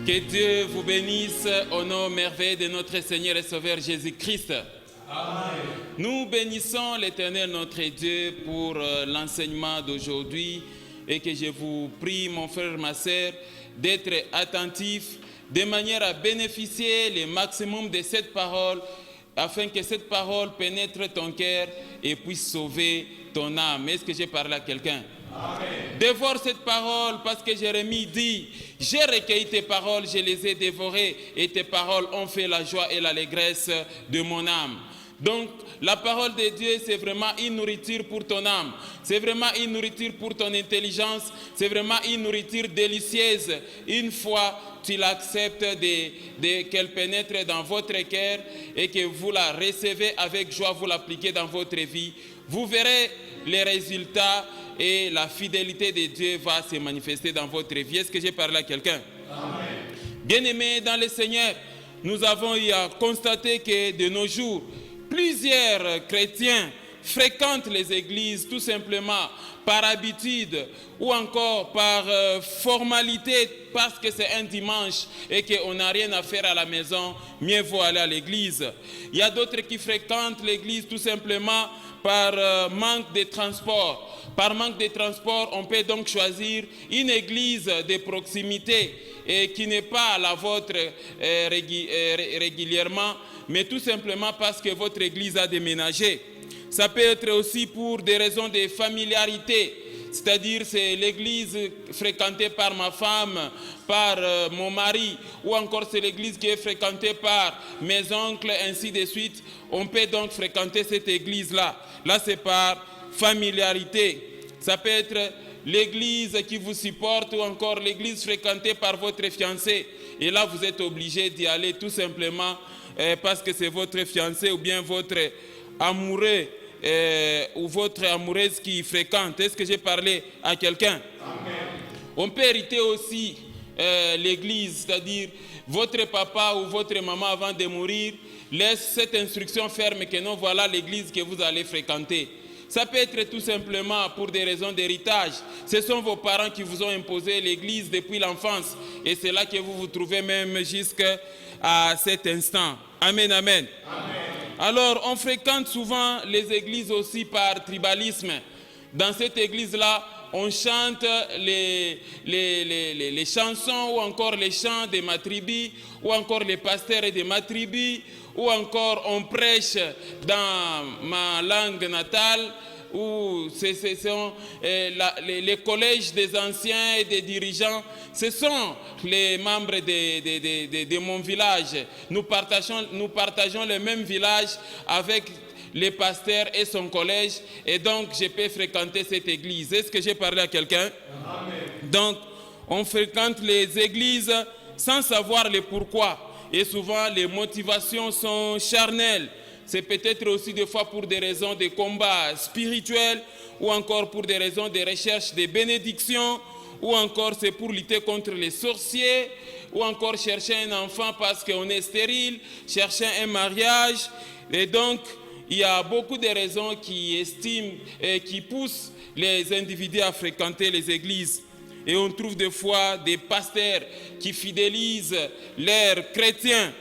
Que Dieu vous bénisse au nom merveilleux de notre Seigneur et Sauveur Jésus-Christ. Amen. Nous bénissons l'Éternel notre Dieu pour l'enseignement d'aujourd'hui et que je vous prie, mon frère, ma sœur, d'être attentifs de manière à bénéficier le maximum de cette parole afin que cette parole pénètre ton cœur et puisse sauver ton âme. Est-ce que j'ai parlé à quelqu'un? Amen. Dévore cette parole parce que Jérémie dit: j'ai recueilli tes paroles, je les ai dévorées et tes paroles ont fait la joie et l'allégresse de mon âme. Donc la parole de Dieu, c'est vraiment une nourriture pour ton âme, c'est vraiment une nourriture pour ton intelligence, c'est vraiment une nourriture délicieuse. Une fois tu l'acceptes qu'elle pénètre dans votre cœur et que vous la recevez avec joie, vous l'appliquez dans votre vie, vous verrez les résultats et la fidélité de Dieu va se manifester dans votre vie. Est-ce que j'ai parlé à quelqu'un? Bien-aimés dans le Seigneur, nous avons eu à constater que de nos jours, plusieurs chrétiens fréquentent les églises tout simplement par habitude ou encore par formalité, parce que c'est un dimanche et qu'on n'a rien à faire à la maison, mieux vaut aller à l'église. Il y a d'autres qui fréquentent l'église tout simplement par manque de transport. Par manque de transport, on peut donc choisir une église de proximité et qui n'est pas la vôtre régulièrement, mais tout simplement parce que votre église a déménagé. Ça peut être aussi pour des raisons de familiarité, c'est-à-dire c'est l'église fréquentée par ma femme, par mon mari, ou encore c'est l'église qui est fréquentée par mes oncles, ainsi de suite. On peut donc fréquenter cette église-là. Là, c'est par familiarité. Ça peut être l'église qui vous supporte ou encore l'église fréquentée par votre fiancé. Et là, vous êtes obligé d'y aller tout simplement parce que c'est votre fiancé ou bien votre amoureux ou votre amoureuse qui fréquente. Est-ce que j'ai parlé à quelqu'un? On peut hériter aussi l'église, c'est-à-dire votre papa ou votre maman avant de mourir, laisse cette instruction ferme que non, voilà l'église que vous allez fréquenter. Ça peut être tout simplement pour des raisons d'héritage. Ce sont vos parents qui vous ont imposé l'église depuis l'enfance. Et c'est là que vous vous trouvez même jusqu'à cet instant. Amen, amen. Amen. Alors, on fréquente souvent les églises aussi par tribalisme. Dans cette église-là, on chante les chansons ou encore les chants de ma tribu, ou encore les pasteurs de ma tribu, ou encore on prêche dans ma langue natale, ou ce sont les collèges des anciens et des dirigeants. Ce sont les membres de mon village. Nous partageons le même village avec les pasteurs et son collège, et donc je peux fréquenter cette église. Est-ce que j'ai parlé à quelqu'un? Donc, on fréquente les églises sans savoir le pourquoi. Et souvent, les motivations sont charnelles. C'est peut-être aussi des fois pour des raisons de combat spirituel, ou encore pour des raisons de recherche de bénédiction, ou encore c'est pour lutter contre les sorciers, ou encore chercher un enfant parce qu'on est stérile, chercher un mariage. Et donc, il y a beaucoup de raisons qui estiment et qui poussent les individus à fréquenter les églises. Et on trouve des fois des pasteurs qui fidélisent leurs chrétiens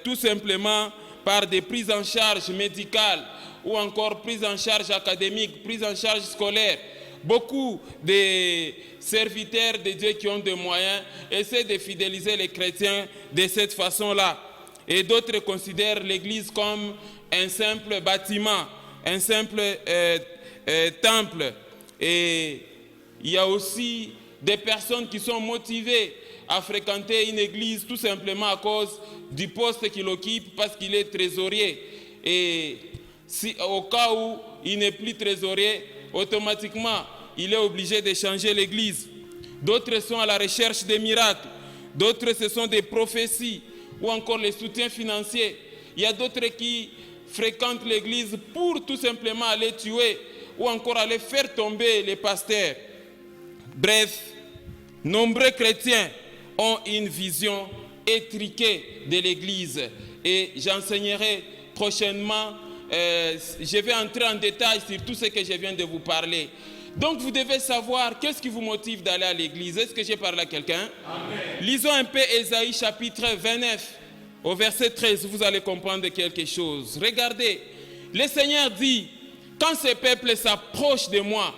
tout simplement par des prises en charge médicales ou encore prises en charge académiques, prises en charge scolaires. Beaucoup de serviteurs de Dieu qui ont des moyens essaient de fidéliser les chrétiens de cette façon-là. Et d'autres considèrent l'église comme un simple bâtiment, un simple temple. Et il y a aussi des personnes qui sont motivées à fréquenter une église tout simplement à cause du poste qu'il occupe parce qu'il est trésorier. Et si, au cas où il n'est plus trésorier, automatiquement, il est obligé de changer l'église. D'autres sont à la recherche des miracles. D'autres, ce sont des prophéties ou encore les soutiens financiers. Il y a d'autres qui fréquentent l'église pour tout simplement aller tuer ou encore aller faire tomber les pasteurs. Bref, nombreux chrétiens ont une vision étriquée de l'église. Et j'enseignerai prochainement, je vais entrer en détail sur tout ce que je viens de vous parler. Donc vous devez savoir qu'est-ce qui vous motive d'aller à l'église. Est-ce que j'ai parlé à quelqu'un? Lisons un peu Ésaïe chapitre 29, au verset 13, vous allez comprendre quelque chose. Regardez, le Seigneur dit, quand ce peuple s'approche de moi,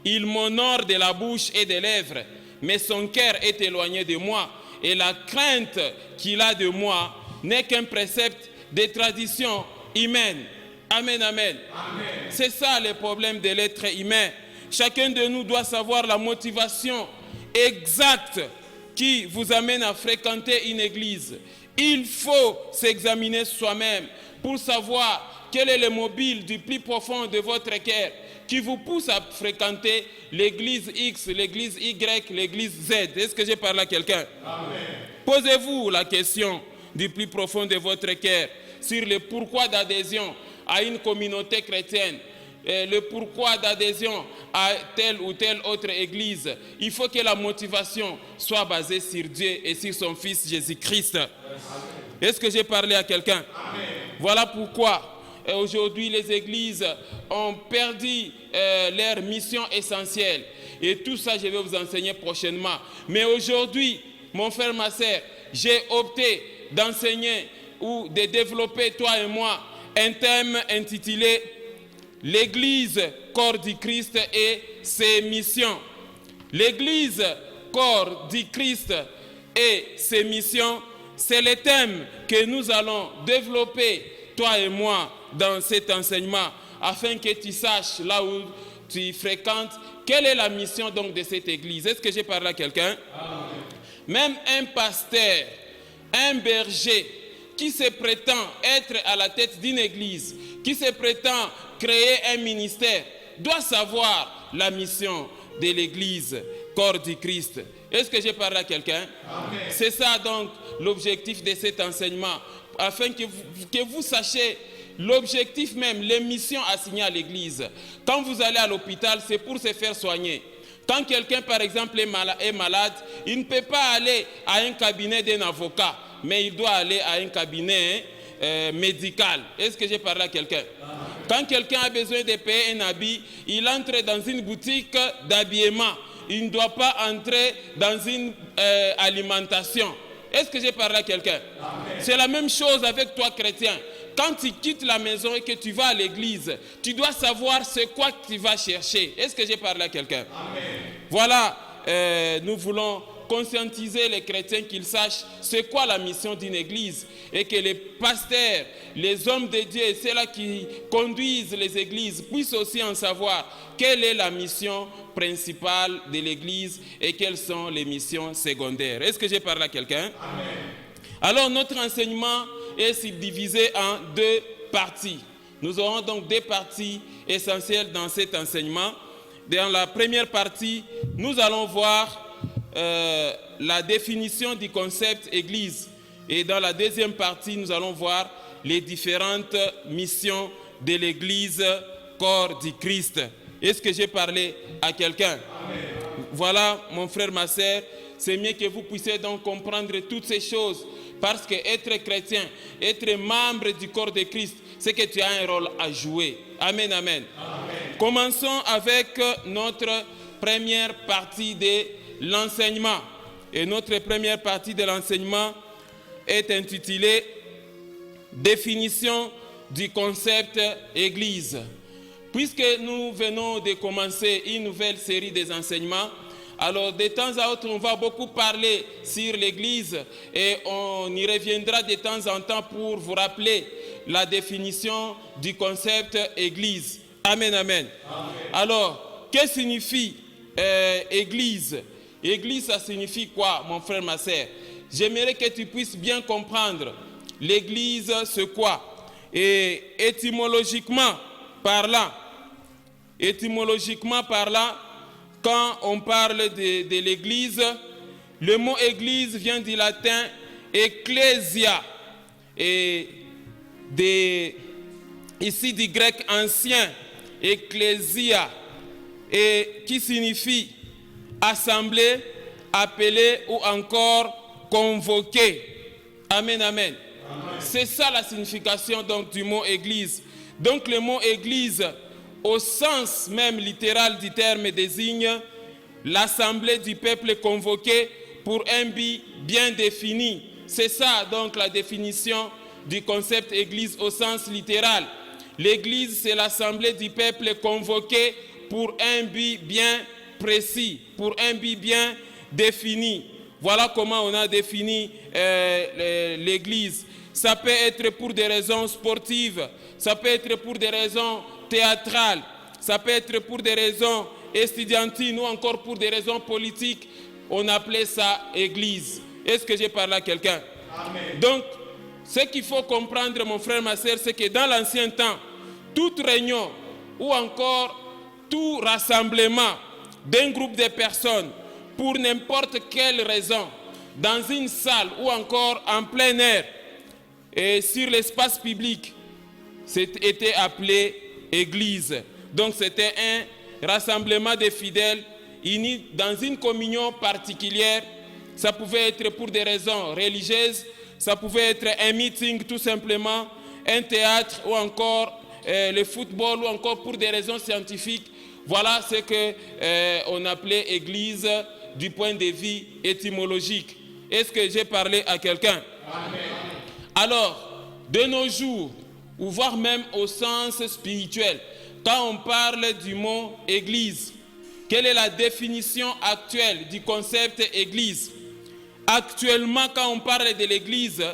il m'honore de la bouche et des lèvres, mais son cœur est éloigné de moi, et la crainte qu'il a de moi n'est qu'un précepte de tradition humaine. Amen, amen. Amen. C'est ça le problème de l'être humain. Chacun de nous doit savoir la motivation exacte qui vous amène à fréquenter une église. Il faut s'examiner soi-même pour savoir quel est le mobile du plus profond de votre cœur qui vous pousse à fréquenter l'église X, l'église Y, l'église Z. Est-ce que j'ai parlé à quelqu'un? Posez-vous la question du plus profond de votre cœur sur le pourquoi d'adhésion à une communauté chrétienne, le pourquoi d'adhésion à telle ou telle autre église. Il faut que la motivation soit basée sur Dieu et sur son Fils Jésus-Christ. Est-ce que j'ai parlé à quelqu'un? Voilà pourquoi aujourd'hui les églises ont perdu leur mission essentielle. Et tout ça, je vais vous enseigner prochainement. Mais aujourd'hui, mon frère, ma sœur, j'ai opté d'enseigner ou de développer, toi et moi, un thème intitulé « L'Église, corps du Christ et ses missions ». L'Église, corps du Christ et ses missions, c'est le thème que nous allons développer, toi et moi, dans cet enseignement, afin que tu saches là où tu fréquentes, quelle est la mission donc de cette église. Est-ce que j'ai parlé à quelqu'un? Même un pasteur, un berger qui se prétend être à la tête d'une église, qui se prétend créer un ministère, doit savoir la mission de l'église, corps du Christ. Est-ce que j'ai parlé à quelqu'un? C'est ça donc l'objectif de cet enseignement, afin que vous sachiez l'objectif même, les missions assignées à l'église. Quand vous allez à l'hôpital, c'est pour se faire soigner. Quand quelqu'un, par exemple, est malade, il ne peut pas aller à un cabinet d'un avocat, mais il doit aller à un cabinet médical. Est-ce que j'ai parlé à quelqu'un? Quand quelqu'un a besoin de payer un habit, il entre dans une boutique d'habillement. Il ne doit pas entrer dans une alimentation. Est-ce que j'ai parlé à quelqu'un? C'est la même chose avec toi, chrétien. Quand tu quittes la maison et que tu vas à l'église, tu dois savoir c'est quoi que tu vas chercher. Est-ce que j'ai parlé à quelqu'un? Voilà, nous voulons conscientiser les chrétiens qu'ils sachent c'est quoi la mission d'une église et que les pasteurs, les hommes de Dieu et ceux-là qui conduisent les églises puissent aussi en savoir quelle est la mission principale de l'église et quelles sont les missions secondaires. Est-ce que j'ai parlé à quelqu'un? Alors notre enseignement est subdivisé en deux parties. Nous aurons donc deux parties essentielles dans cet enseignement. Dans la première partie, nous allons voir la définition du concept Église. Et dans la deuxième partie, nous allons voir les différentes missions de l'Église, corps du Christ. Est-ce que j'ai parlé à quelqu'un? Voilà, mon frère, ma sœur, c'est mieux que vous puissiez donc comprendre toutes ces choses. Parce que être chrétien, être membre du corps de Christ, c'est que tu as un rôle à jouer. Amen, amen. Commençons avec notre première partie de l'enseignement. Et notre première partie de l'enseignement est intitulée « Définition du concept Église ». Puisque nous venons de commencer une nouvelle série des enseignements, alors de temps à autre, on va beaucoup parler sur l'Église et on y reviendra de temps en temps pour vous rappeler la définition du concept Église. Amen, amen. Alors, que signifie Église? Église, ça signifie quoi, mon frère, ma sœur? J'aimerais que tu puisses bien comprendre l'Église, c'est quoi? Et étymologiquement parlant, quand on parle de l'Église, le mot Église vient du latin ecclesia et ici du grec ancien ecclesia et qui signifie assemblée, appeler ou encore convoquer. Amen, amen. C'est ça la signification donc du mot Église. Donc le mot Église, au sens même littéral du terme, désigne l'assemblée du peuple convoqué pour un but bien défini. C'est ça donc la définition du concept Église au sens littéral. L'Église, c'est l'assemblée du peuple convoqué pour un but bien précis, pour un but bien défini. Voilà comment on a défini l'Église. Ça peut être pour des raisons sportives, ça peut être pour des raisons théâtrales, ça peut être pour des raisons estudiantines ou encore pour des raisons politiques. On appelait ça Église. Est-ce que j'ai parlé à quelqu'un? Donc, ce qu'il faut comprendre, mon frère, ma sœur, c'est que dans l'ancien temps, toute réunion ou encore tout rassemblement d'un groupe de personnes pour n'importe quelle raison, dans une salle ou encore en plein air et sur l'espace public, c'était appelé Église. Donc c'était un rassemblement de fidèles unis dans une communion particulière. Ça pouvait être pour des raisons religieuses, ça pouvait être un meeting tout simplement, un théâtre ou encore le football ou encore pour des raisons scientifiques. Voilà ce qu'on appelait Église du point de vue étymologique. Est-ce que j'ai parlé à quelqu'un? Alors, de nos jours, ou voire même au sens spirituel, quand on parle du mot Église, quelle est la définition actuelle du concept Église? Actuellement, quand on parle de l'Église,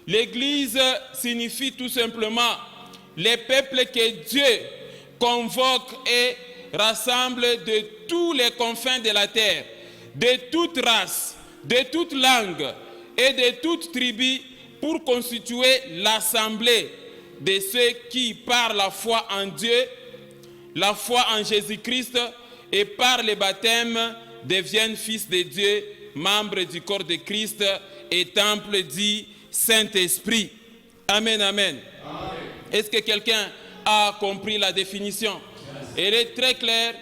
l'Église signifie tout simplement les peuples que Dieu convoque et rassemble de tous les confins de la terre, de toute race, de toute langue et de toute tribu pour constituer l'assemblée de ceux qui, par la foi en Dieu, la foi en Jésus-Christ et par le baptême, deviennent fils de Dieu, membres du corps de Christ et temple du Saint-Esprit. Amen, amen. Est-ce que quelqu'un a compris la définition? Elle est très claire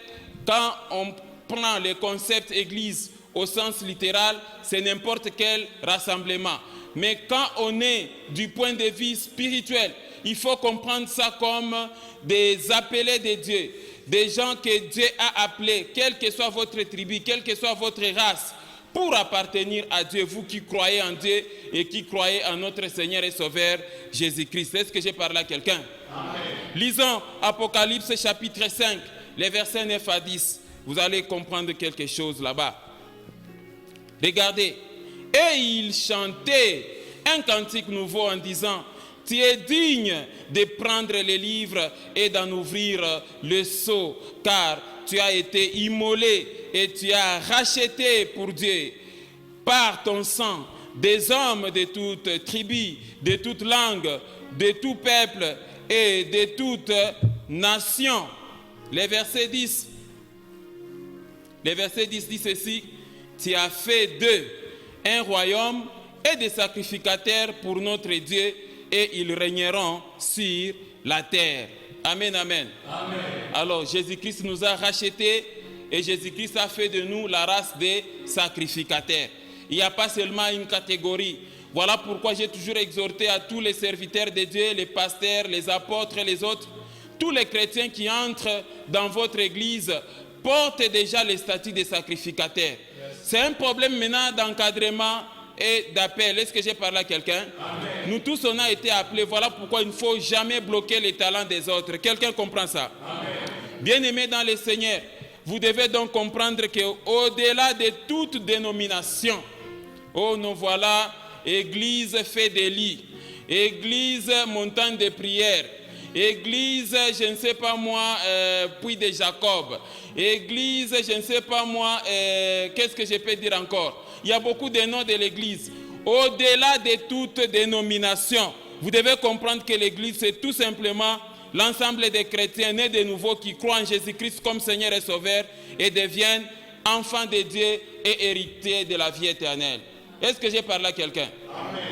quand on prend le concept église au sens littéral, c'est n'importe quel rassemblement. Mais quand on est du point de vue spirituel, il faut comprendre ça comme des appelés de Dieu, des gens que Dieu a appelés, quelle que soit votre tribu, quelle que soit votre race, pour appartenir à Dieu, vous qui croyez en Dieu et qui croyez en notre Seigneur et Sauveur Jésus-Christ. Est-ce que j'ai parlé à quelqu'un? Amen. Lisons Apocalypse chapitre 5, les versets 9 à 10. Vous allez comprendre quelque chose là-bas. Regardez. Et il chantait un cantique nouveau en disant: tu es digne de prendre les livres et d'en ouvrir le sceau, car tu as été immolé et tu as racheté pour Dieu par ton sang des hommes de toute tribu, de toute langue, de tout peuple et de toute nation. Le verset 10 dit ceci: tu as fait d'eux un royaume et des sacrificateurs pour notre Dieu, et ils régneront sur la terre. Amen, amen. Amen. Alors, Jésus-Christ nous a rachetés et Jésus-Christ a fait de nous la race des sacrificateurs. Il n'y a pas seulement une catégorie. Voilà pourquoi j'ai toujours exhorté à tous les serviteurs de Dieu, les pasteurs, les apôtres et les autres, tous les chrétiens qui entrent dans votre église portent déjà le statut des sacrificateurs. Yes. C'est un problème maintenant d'encadrement et d'appel. Est-ce que j'ai parlé à quelqu'un? Amen. Nous tous, on a été appelés. Voilà pourquoi il ne faut jamais bloquer les talents des autres. Quelqu'un comprend ça? Amen. Bien-aimés dans le Seigneur, vous devez donc comprendre qu'au-delà de toute dénomination, oh, nous voilà, Église fait des lits, Église montagne de prière, Église, je ne sais pas moi, puits de Jacob, Église, je ne sais pas moi, qu'est-ce que je peux dire encore? Il y a beaucoup de noms de l'Église. Au-delà de toute dénomination, vous devez comprendre que l'Église, c'est tout simplement l'ensemble des chrétiens nés de nouveau qui croient en Jésus-Christ comme Seigneur et Sauveur et deviennent enfants de Dieu et héritiers de la vie éternelle. Est-ce que j'ai parlé à quelqu'un? Amen.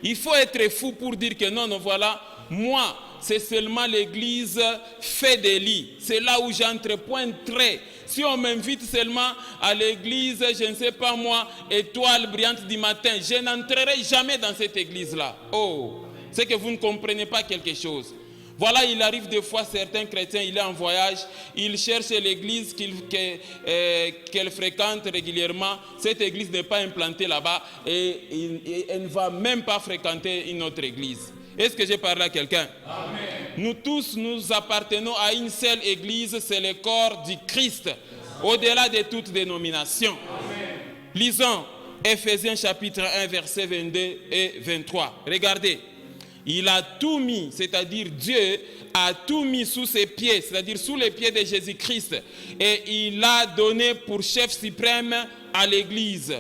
Il faut être fou pour dire que non, voilà, moi, c'est seulement l'église fait des lits. C'est là où j'entre, point trait. Si on m'invite seulement à l'église, je ne sais pas moi, étoile brillante du matin, je n'entrerai jamais dans cette église-là. Oh, c'est que vous ne comprenez pas quelque chose. Voilà, il arrive des fois, certains chrétiens, il est en voyage, il cherche l'église qu'elle fréquente régulièrement. Cette église n'est pas implantée là-bas et elle ne va même pas fréquenter une autre église. Est-ce que j'ai parlé à quelqu'un? Amen. Nous tous, nous appartenons à une seule église, c'est le corps du Christ, au-delà de toute dénomination. Amen. Lisons Ephésiens chapitre 1, versets 22 et 23. Regardez. Il a tout mis, c'est-à-dire Dieu a tout mis sous ses pieds, c'est-à-dire sous les pieds de Jésus-Christ. Et il a donné pour chef suprême à l'Église.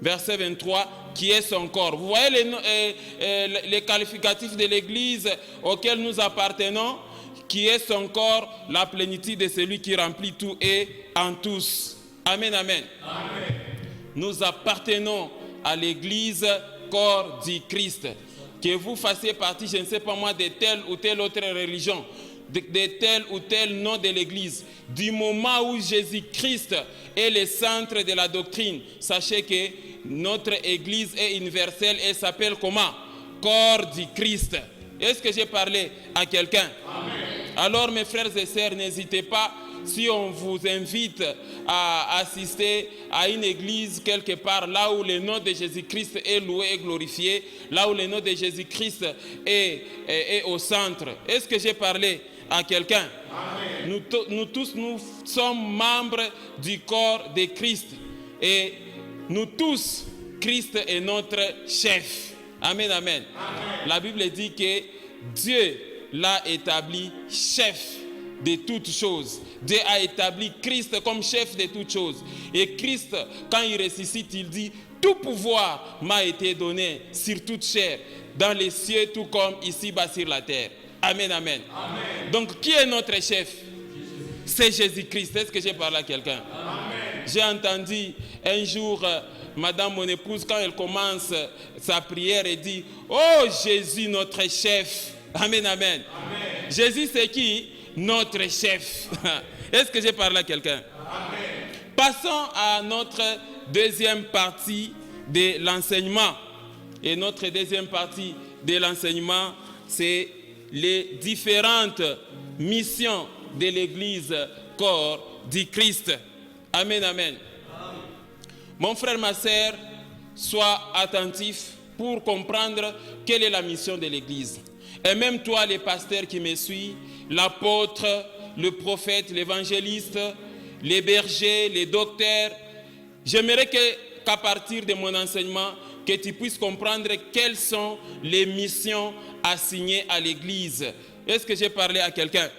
Verset 23, qui est son corps. Vous voyez les qualificatifs de l'Église auquel nous appartenons, qui est son corps, la plénitude de celui qui remplit tout et en tous. Amen, amen. Amen. Nous appartenons à l'Église, corps du Christ. Que vous fassiez partie, je ne sais pas moi, de telle ou telle autre religion, de tel ou tel nom de l'Église. Du moment où Jésus-Christ est le centre de la doctrine, sachez que notre Église est universelle et s'appelle comment? Corps du Christ. Est-ce que j'ai parlé à quelqu'un? Amen. Alors mes frères et sœurs, n'hésitez pas. Si on vous invite à assister à une église quelque part, là où le nom de Jésus-Christ est loué et glorifié, là où le nom de Jésus-Christ est au centre. Est-ce que j'ai parlé à quelqu'un? Nous tous, nous sommes membres du corps de Christ. Et nous tous, Christ est notre chef. Amen, amen. Amen. La Bible dit que Dieu l'a établi chef de toutes choses. Dieu a établi Christ comme chef de toutes choses. Et Christ, quand il ressuscite, il dit: tout pouvoir m'a été donné sur toute chair, dans les cieux tout comme ici-bas sur la terre. Amen, amen. Amen. Donc, qui est notre chef? C'est Jésus-Christ. Est-ce que j'ai parlé à quelqu'un? J'ai entendu un jour Madame, mon épouse, quand elle commence sa prière, elle dit: oh Jésus, notre chef. Amen, amen. Amen. Jésus, c'est qui? Notre chef. Est-ce que j'ai parlé à quelqu'un? Amen. Passons à notre deuxième partie de l'enseignement. Et notre deuxième partie de l'enseignement, c'est les différentes missions de l'Église corps du Christ. Amen, amen. Mon frère, ma sœur, sois attentif pour comprendre quelle est la mission de l'Église. Et même toi, les pasteurs qui me suivent, l'apôtre, le prophète, l'évangéliste, les bergers, les docteurs, j'aimerais qu'à partir de mon enseignement, que tu puisses comprendre quelles sont les missions assignées à l'Église. Est-ce que j'ai parlé à quelqu'un?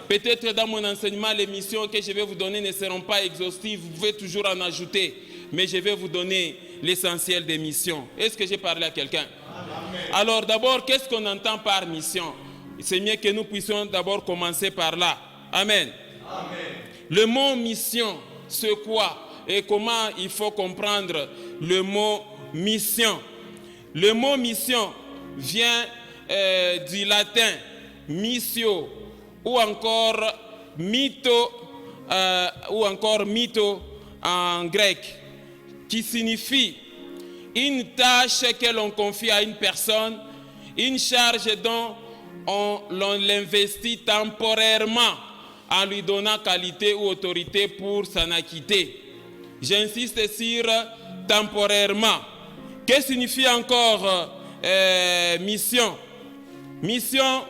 Peut-être dans mon enseignement, les missions que je vais vous donner ne seront pas exhaustives, vous pouvez toujours en ajouter, mais je vais vous donner l'essentiel des missions. Est-ce que j'ai parlé à quelqu'un? Alors d'abord, qu'est-ce qu'on entend par mission? C'est mieux que nous puissions d'abord commencer par là. Amen. Le mot mission, c'est quoi? Et comment il faut comprendre le mot mission? Le mot mission vient du latin missio ou encore mytho en grec, qui signifie une tâche que l'on confie à une personne, une charge dont l'on l'investit temporairement en lui donnant qualité ou autorité pour s'en acquitter. J'insiste sur temporairement. Que signifie encore mission? Mission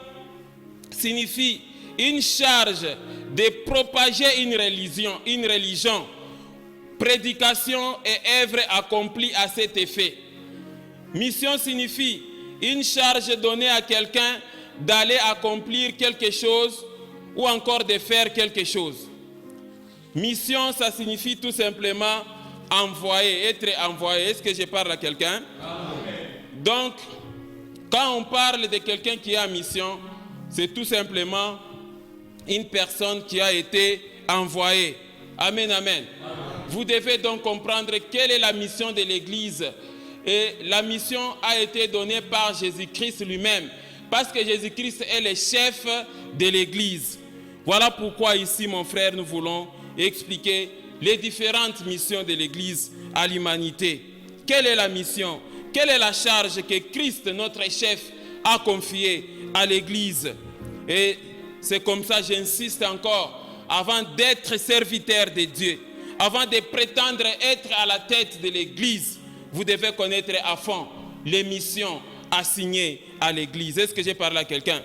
signifie une charge de propager une religion, prédication et œuvre accomplie à cet effet. Mission signifie une charge donnée à quelqu'un d'aller accomplir quelque chose ou encore de faire quelque chose. Mission, ça signifie tout simplement envoyer, être envoyé. Est-ce que je parle à quelqu'un? Donc, quand on parle de quelqu'un qui est en mission, c'est tout simplement une personne qui a été envoyée. Amen, amen. Vous devez donc comprendre quelle est la mission de l'Église. Et la mission a été donnée par Jésus-Christ lui-même, parce que Jésus-Christ est le chef de l'Église. Voilà pourquoi ici, mon frère, nous voulons expliquer les différentes missions de l'Église à l'humanité. Quelle est la mission? Quelle est la charge que Christ, notre chef, a confiée à l'Église? Et c'est comme ça, j'insiste encore, avant d'être serviteur de Dieu, avant de prétendre être à la tête de l'Église, vous devez connaître à fond les missions assignées à l'Église. Est-ce que j'ai parlé à quelqu'un?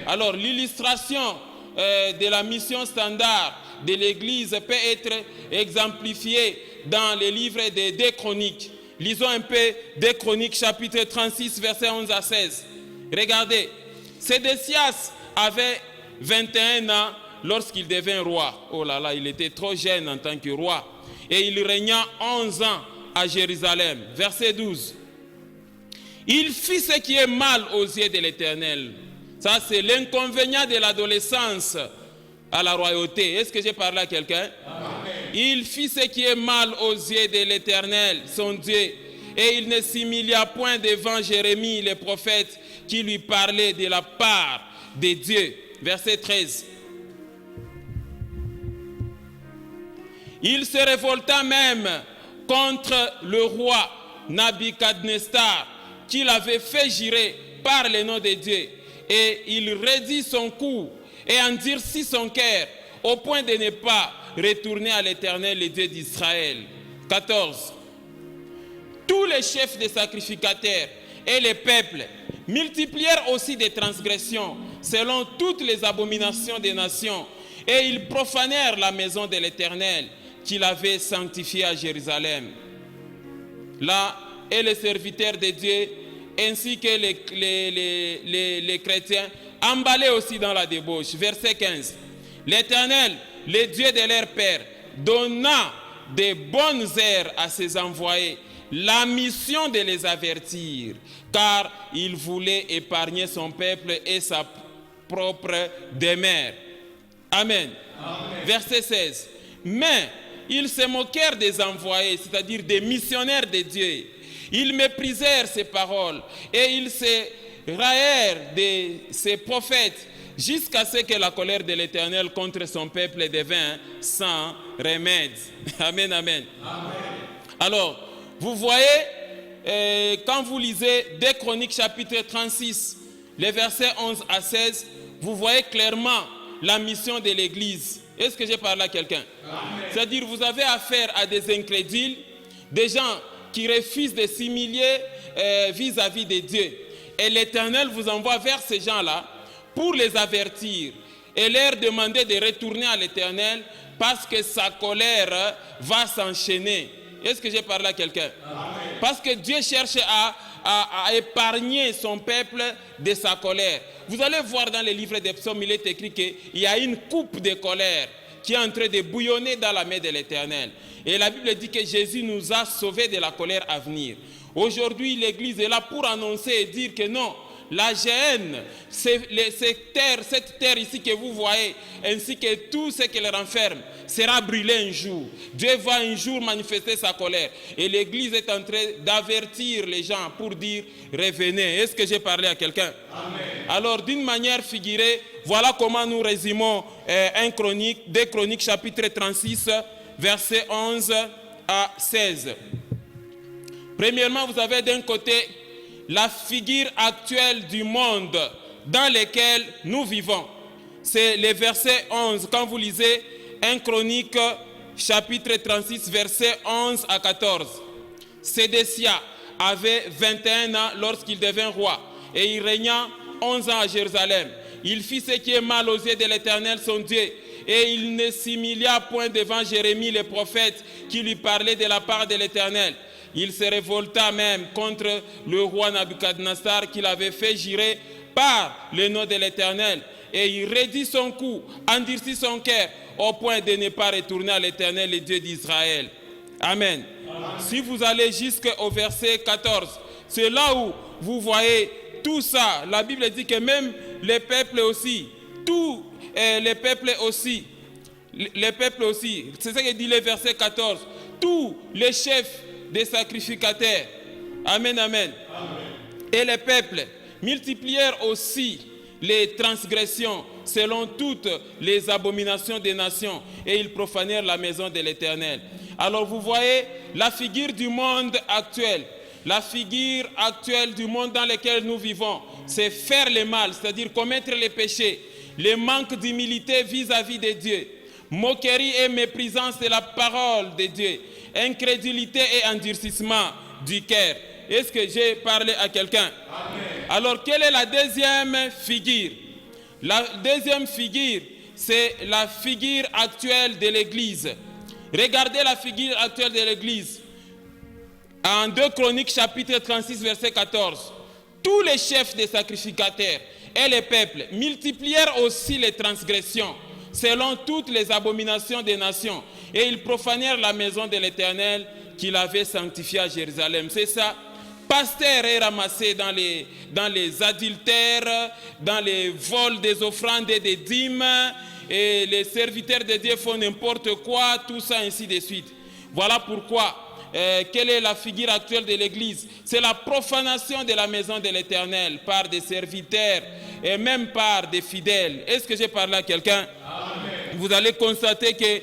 Alors, l'illustration de la mission standard de l'Église peut être exemplifiée dans les livres des 2 Chroniques. Lisons un peu 2 Chroniques, chapitre 36, versets 11 à 16. Regardez, Sédécias avait 21 ans lorsqu'il devint roi. Oh là là, il était trop jeune en tant que roi. Et il régna 11 ans à Jérusalem. Verset 12. Il fit ce qui est mal aux yeux de l'Éternel. Ça, c'est l'inconvénient de l'adolescence à la royauté. Est-ce que j'ai parlé à quelqu'un? Il fit ce qui est mal aux yeux de l'Éternel, son Dieu. Et il ne s'humilia point devant Jérémie, le prophète, qui lui parlait de la part de Dieu. Verset 13. Il se révolta même contre le roi Nabuchodonosor, qui l'avait fait jurer par le nom de Dieu. Et il raidit son cou et endurcit son cœur, au point de ne pas retourner à l'Éternel, le Dieu d'Israël. 14. Tous les chefs des sacrificateurs et les peuples multiplièrent aussi des transgressions selon toutes les abominations des nations, et ils profanèrent la maison de l'Éternel qu'il avait sanctifiée à Jérusalem. Là est le serviteur de Dieu ainsi que les chrétiens emballés aussi dans la débauche. Verset 15. L'Éternel, le Dieu de leur père, donna de bonnes heures à ses envoyés la mission de les avertir, car il voulait épargner son peuple et sa propre demeure. Amen. Amen. Verset 16. Mais ils se moquèrent des envoyés, c'est-à-dire des missionnaires de Dieu. Ils méprisèrent ses paroles et ils se raillèrent de ses prophètes jusqu'à ce que la colère de l'Éternel contre son peuple devint sans remède. Amen, amen. Amen. Alors, vous voyez, quand vous lisez 2 Chroniques chapitre 36, les versets 11 à 16, vous voyez clairement la mission de l'Église. Est-ce que j'ai parlé à quelqu'un? C'est-à-dire, vous avez affaire à des incrédules, des gens qui refusent de s'humilier vis-à-vis de Dieu. Et l'Éternel vous envoie vers ces gens-là pour les avertir et leur demander de retourner à l'Éternel parce que sa colère va s'enchaîner. Est-ce que j'ai parlé à quelqu'un? Parce que Dieu cherche à épargner son peuple de sa colère. Vous allez voir dans les livres des psaumes, il est écrit qu'il y a une coupe de colère qui est en train de bouillonner dans la main de l'Éternel. Et la Bible dit que Jésus nous a sauvés de la colère à venir. Aujourd'hui, l'Église est là pour annoncer et dire que non, la Géhenne, cette terre ici que vous voyez, ainsi que tout ce qu'elle renferme, sera brûlé un jour. Dieu va un jour manifester sa colère. Et l'Église est en train d'avertir les gens pour dire, revenez. Est-ce que j'ai parlé à quelqu'un? Alors, d'une manière figurée, voilà comment nous résumons 2 Chroniques chapitre 36, versets 11 à 16. Premièrement, vous avez d'un côté la figure actuelle du monde dans lequel nous vivons. C'est le verset 11. Quand vous lisez 1 Chronique chapitre 36, versets 11 à 14. Sédécia avait 21 ans lorsqu'il devint roi et il régna 11 ans à Jérusalem. Il fit ce qui est mal aux yeux de l'Éternel son Dieu et il ne s'humilia point devant Jérémie le prophète qui lui parlait de la part de l'Éternel. Il se révolta même contre le roi Nabuchodonosor qu'il avait fait jurer par le nom de l'Éternel. Et il raidit son cou, endurcit son cœur, au point de ne pas retourner à l'Éternel, le Dieu d'Israël. Amen. Amen. Si vous allez jusqu'au verset 14, c'est là où vous voyez tout ça. La Bible dit que même les peuples aussi, tous les peuples aussi, c'est ce que dit le verset 14, tous les chefs des sacrificateurs. Amen, amen. Amen. Et les peuples multiplièrent aussi les transgressions selon toutes les abominations des nations et ils profanèrent la maison de l'Éternel. Alors vous voyez la figure du monde actuel. La figure actuelle du monde dans lequel nous vivons, c'est faire le mal, c'est-à-dire commettre les péchés, le manque d'humilité vis-à-vis de Dieu, moquerie et méprisance de la parole de Dieu, incrédulité et endurcissement du cœur. Est-ce que j'ai parlé à quelqu'un? Alors, quelle est la deuxième figure? La deuxième figure, c'est la figure actuelle de l'Église. Regardez la figure actuelle de l'Église. En 2 Chroniques, chapitre 36, verset 14. Tous les chefs des sacrificateurs et les peuples multiplièrent aussi les transgressions selon toutes les abominations des nations. Et ils profanèrent la maison de l'Éternel qu'il avait sanctifiée à Jérusalem. C'est ça. Pasteurs est ramassé dans les adultères, dans les vols des offrandes et des dîmes, et les serviteurs de Dieu font n'importe quoi, tout ça ainsi de suite. Voilà pourquoi, quelle est la figure actuelle de l'Église? C'est la profanation de la maison de l'Éternel par des serviteurs et même par des fidèles. Est-ce que j'ai parlé à quelqu'un? Vous allez constater que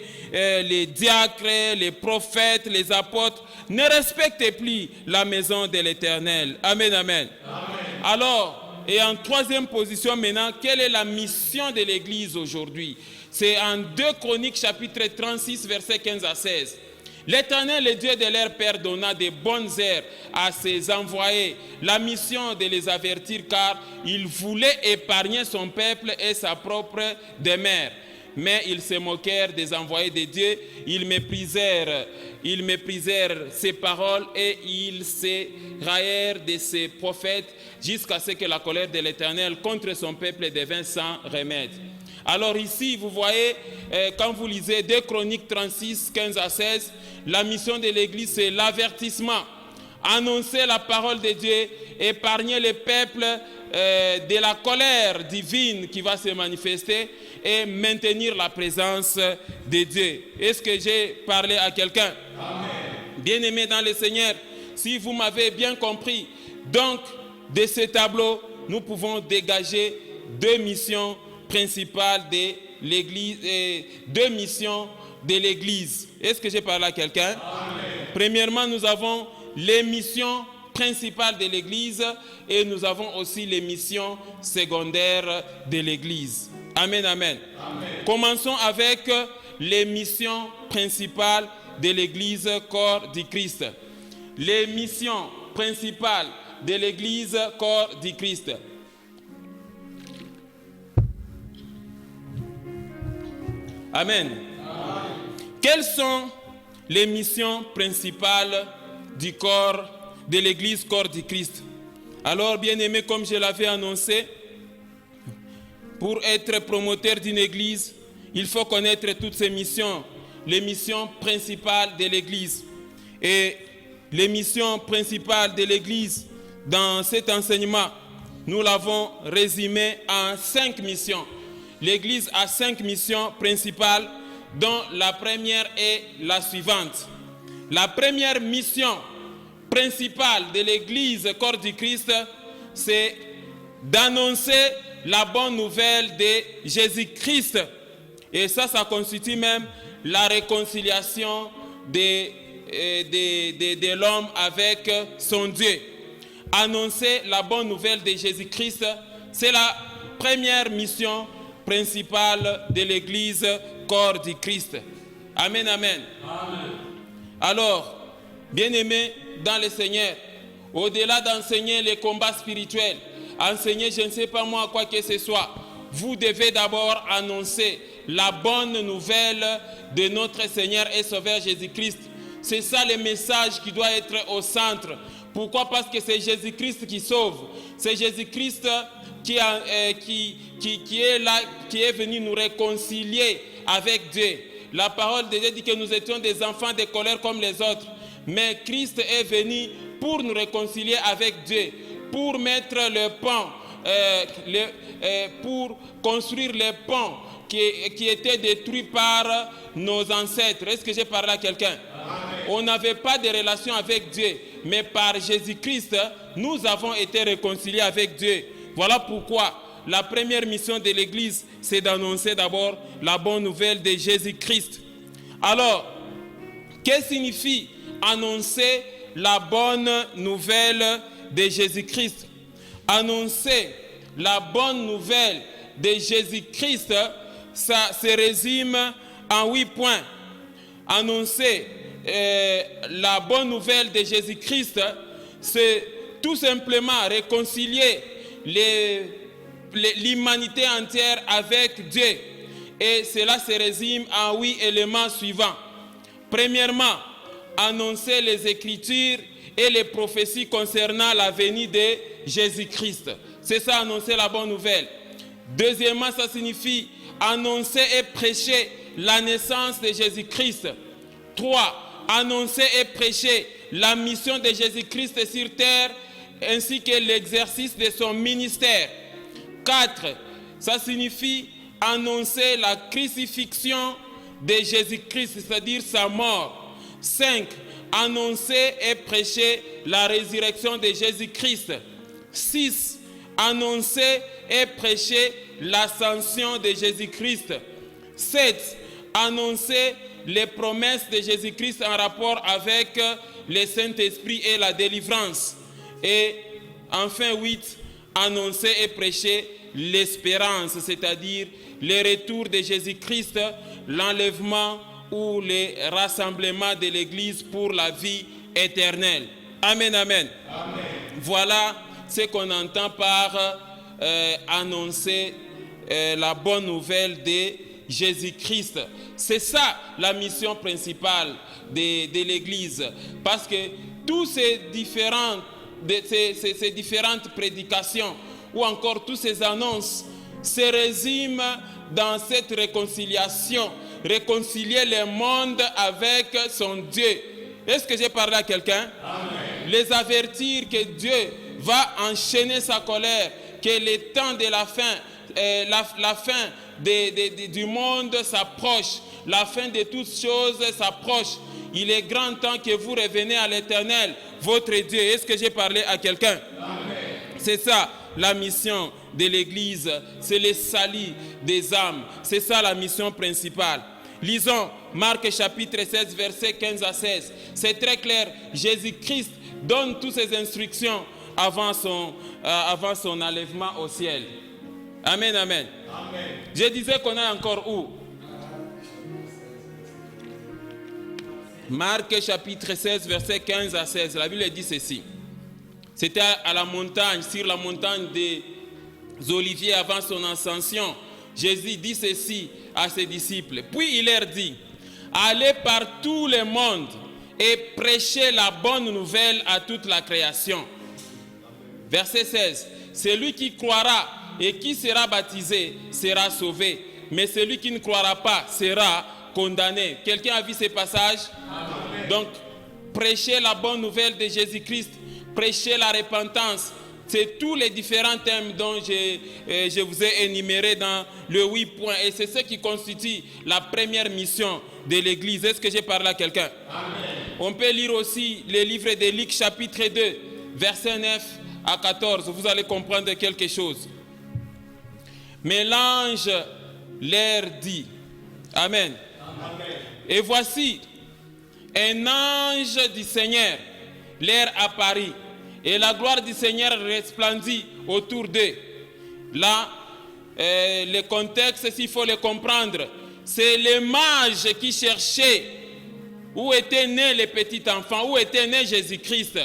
les diacres, les prophètes, les apôtres ne respectent plus la maison de l'Éternel. Amen, amen. Alors, et en troisième position maintenant, quelle est la mission de l'Église aujourd'hui? C'est en 2 Chroniques chapitre 36, versets 15 à 16. L'Éternel, le Dieu de leur père, donna de bonnes heures à ses envoyés, la mission de les avertir, car il voulait épargner son peuple et sa propre demeure. Mais ils se moquèrent des envoyés de Dieu, ils méprisèrent ses paroles et ils se raillèrent de ses prophètes jusqu'à ce que la colère de l'Éternel contre son peuple devint sans remède. Alors ici, vous voyez, quand vous lisez 2 Chroniques 36, 15 à 16, la mission de l'Église, c'est l'avertissement. Annoncer la parole de Dieu, épargner le peuple de la colère divine qui va se manifester et maintenir la présence de Dieu. Est-ce que j'ai parlé à quelqu'un? Bien-aimé dans le Seigneur, si vous m'avez bien compris, donc de ce tableau, nous pouvons dégager deux missions principales de l'Église, deux missions de l'Église. Est-ce que j'ai parlé à quelqu'un? Amen. Premièrement, nous avons les missions principales de l'Église et nous avons aussi les missions secondaires de l'Église. Amen, amen. Amen. Commençons avec les missions principales de l'Église, corps du Christ. Les missions principales de l'Église, corps du Christ. Amen. Amen. Quelles sont les missions principales du corps de l'Église, corps du Christ? Alors, bien-aimés, comme je l'avais annoncé, pour être promoteur d'une Église, il faut connaître toutes ces missions, les missions principales de l'Église. Et les missions principales de l'Église, dans cet enseignement, nous l'avons résumé en 5 missions. L'Église a 5 missions principales, dont la première est la suivante. La première mission principale de l'Église, corps du Christ, c'est d'annoncer la bonne nouvelle de Jésus-Christ. Et ça constitue même la réconciliation de l'homme avec son Dieu. Annoncer la bonne nouvelle de Jésus-Christ, c'est la première mission principale de l'Église, corps du Christ. Amen, amen. Amen. Alors, bien-aimés dans le Seigneur, au-delà d'enseigner les combats spirituels, enseigner je ne sais pas moi quoi que ce soit, vous devez d'abord annoncer la bonne nouvelle de notre Seigneur et Sauveur Jésus-Christ. C'est ça le message qui doit être au centre. Pourquoi? Parce que c'est Jésus-Christ qui sauve. C'est Jésus-Christ qui est là, qui est venu nous réconcilier avec Dieu. La parole de Dieu dit que nous étions des enfants de colère comme les autres. Mais Christ est venu pour nous réconcilier avec Dieu, pour mettre le pont, pour construire les ponts qui étaient détruits par nos ancêtres. Est-ce que j'ai parlé à quelqu'un? On n'avait pas de relation avec Dieu, mais par Jésus-Christ, nous avons été réconciliés avec Dieu. Voilà pourquoi la première mission de l'Église, c'est d'annoncer d'abord la bonne nouvelle de Jésus-Christ. Alors, que signifie annoncer la bonne nouvelle de Jésus-Christ? Annoncer la bonne nouvelle de Jésus-Christ, ça se résume en 8 points. Annoncer la bonne nouvelle de Jésus-Christ, c'est tout simplement réconcilier l'humanité entière avec Dieu. Et cela se résume en 8 éléments suivants. Premièrement, annoncer les Écritures et les prophéties concernant la venue de Jésus-Christ. C'est ça, annoncer la bonne nouvelle. Deuxièmement, ça signifie annoncer et prêcher la naissance de Jésus-Christ. 3. Annoncer et prêcher la mission de Jésus-Christ sur terre ainsi que l'exercice de son ministère. 4. Ça signifie annoncer la crucifixion de Jésus-Christ, c'est-à-dire sa mort. 5. Annoncer et prêcher la résurrection de Jésus-Christ. 6. Annoncer et prêcher l'ascension de Jésus-Christ. 7. Annoncer les promesses de Jésus-Christ en rapport avec le Saint-Esprit et la délivrance. Et enfin 8. Annoncer et prêcher l'espérance, c'est-à-dire le retour de Jésus-Christ, l'enlèvement ou le rassemblement de l'Église pour la vie éternelle. Amen, amen. Amen. Voilà ce qu'on entend par annoncer la bonne nouvelle de Jésus-Christ. C'est ça la mission principale de l'Église. Parce que toutes ces différentes prédications ou encore toutes ces annonces se résument dans cette réconciliation. Réconcilier le monde avec son Dieu. Est-ce que j'ai parlé à quelqu'un? Amen. Les avertir que Dieu va enchaîner sa colère, que le temps de la fin, la fin du monde s'approche, la fin de toutes choses s'approche. Il est grand temps que vous reveniez à l'Éternel, votre Dieu. Est-ce que j'ai parlé à quelqu'un? Amen. C'est ça. la mission de l'Église, c'est le salut des âmes. C'est ça la mission principale. Lisons Marc chapitre 16, versets 15 à 16. C'est très clair, Jésus-Christ donne toutes ses instructions avant son enlèvement au ciel. Amen, amen. Amen. Je disais qu'on est encore où? Marc chapitre 16, versets 15 à 16. La Bible dit ceci. C'était à la montagne, sur la montagne des Oliviers avant son ascension. Jésus dit ceci à ses disciples. Puis il leur dit, allez par tout le monde et prêchez la bonne nouvelle à toute la création. Verset 16. Celui qui croira et qui sera baptisé sera sauvé, mais celui qui ne croira pas sera condamné. Quelqu'un a vu ces passages? Amen. Donc, prêchez la bonne nouvelle de Jésus-Christ, prêchez la repentance. C'est tous les différents thèmes dont je vous ai énumérés dans le 8 points. Et c'est ce qui constitue la première mission de l'Église. Est-ce que j'ai parlé à quelqu'un? Amen. On peut lire aussi les livres de Luc chapitre 2, versets 9 à 14. Vous allez comprendre quelque chose. Mais l'ange leur dit, Amen. Amen. Et voici, un ange du Seigneur leur apparut. Et la gloire du Seigneur resplendit autour d'eux. Là, le contexte, s'il faut le comprendre, c'est les mages qui cherchaient où était né le petit enfant, où était né Jésus-Christ.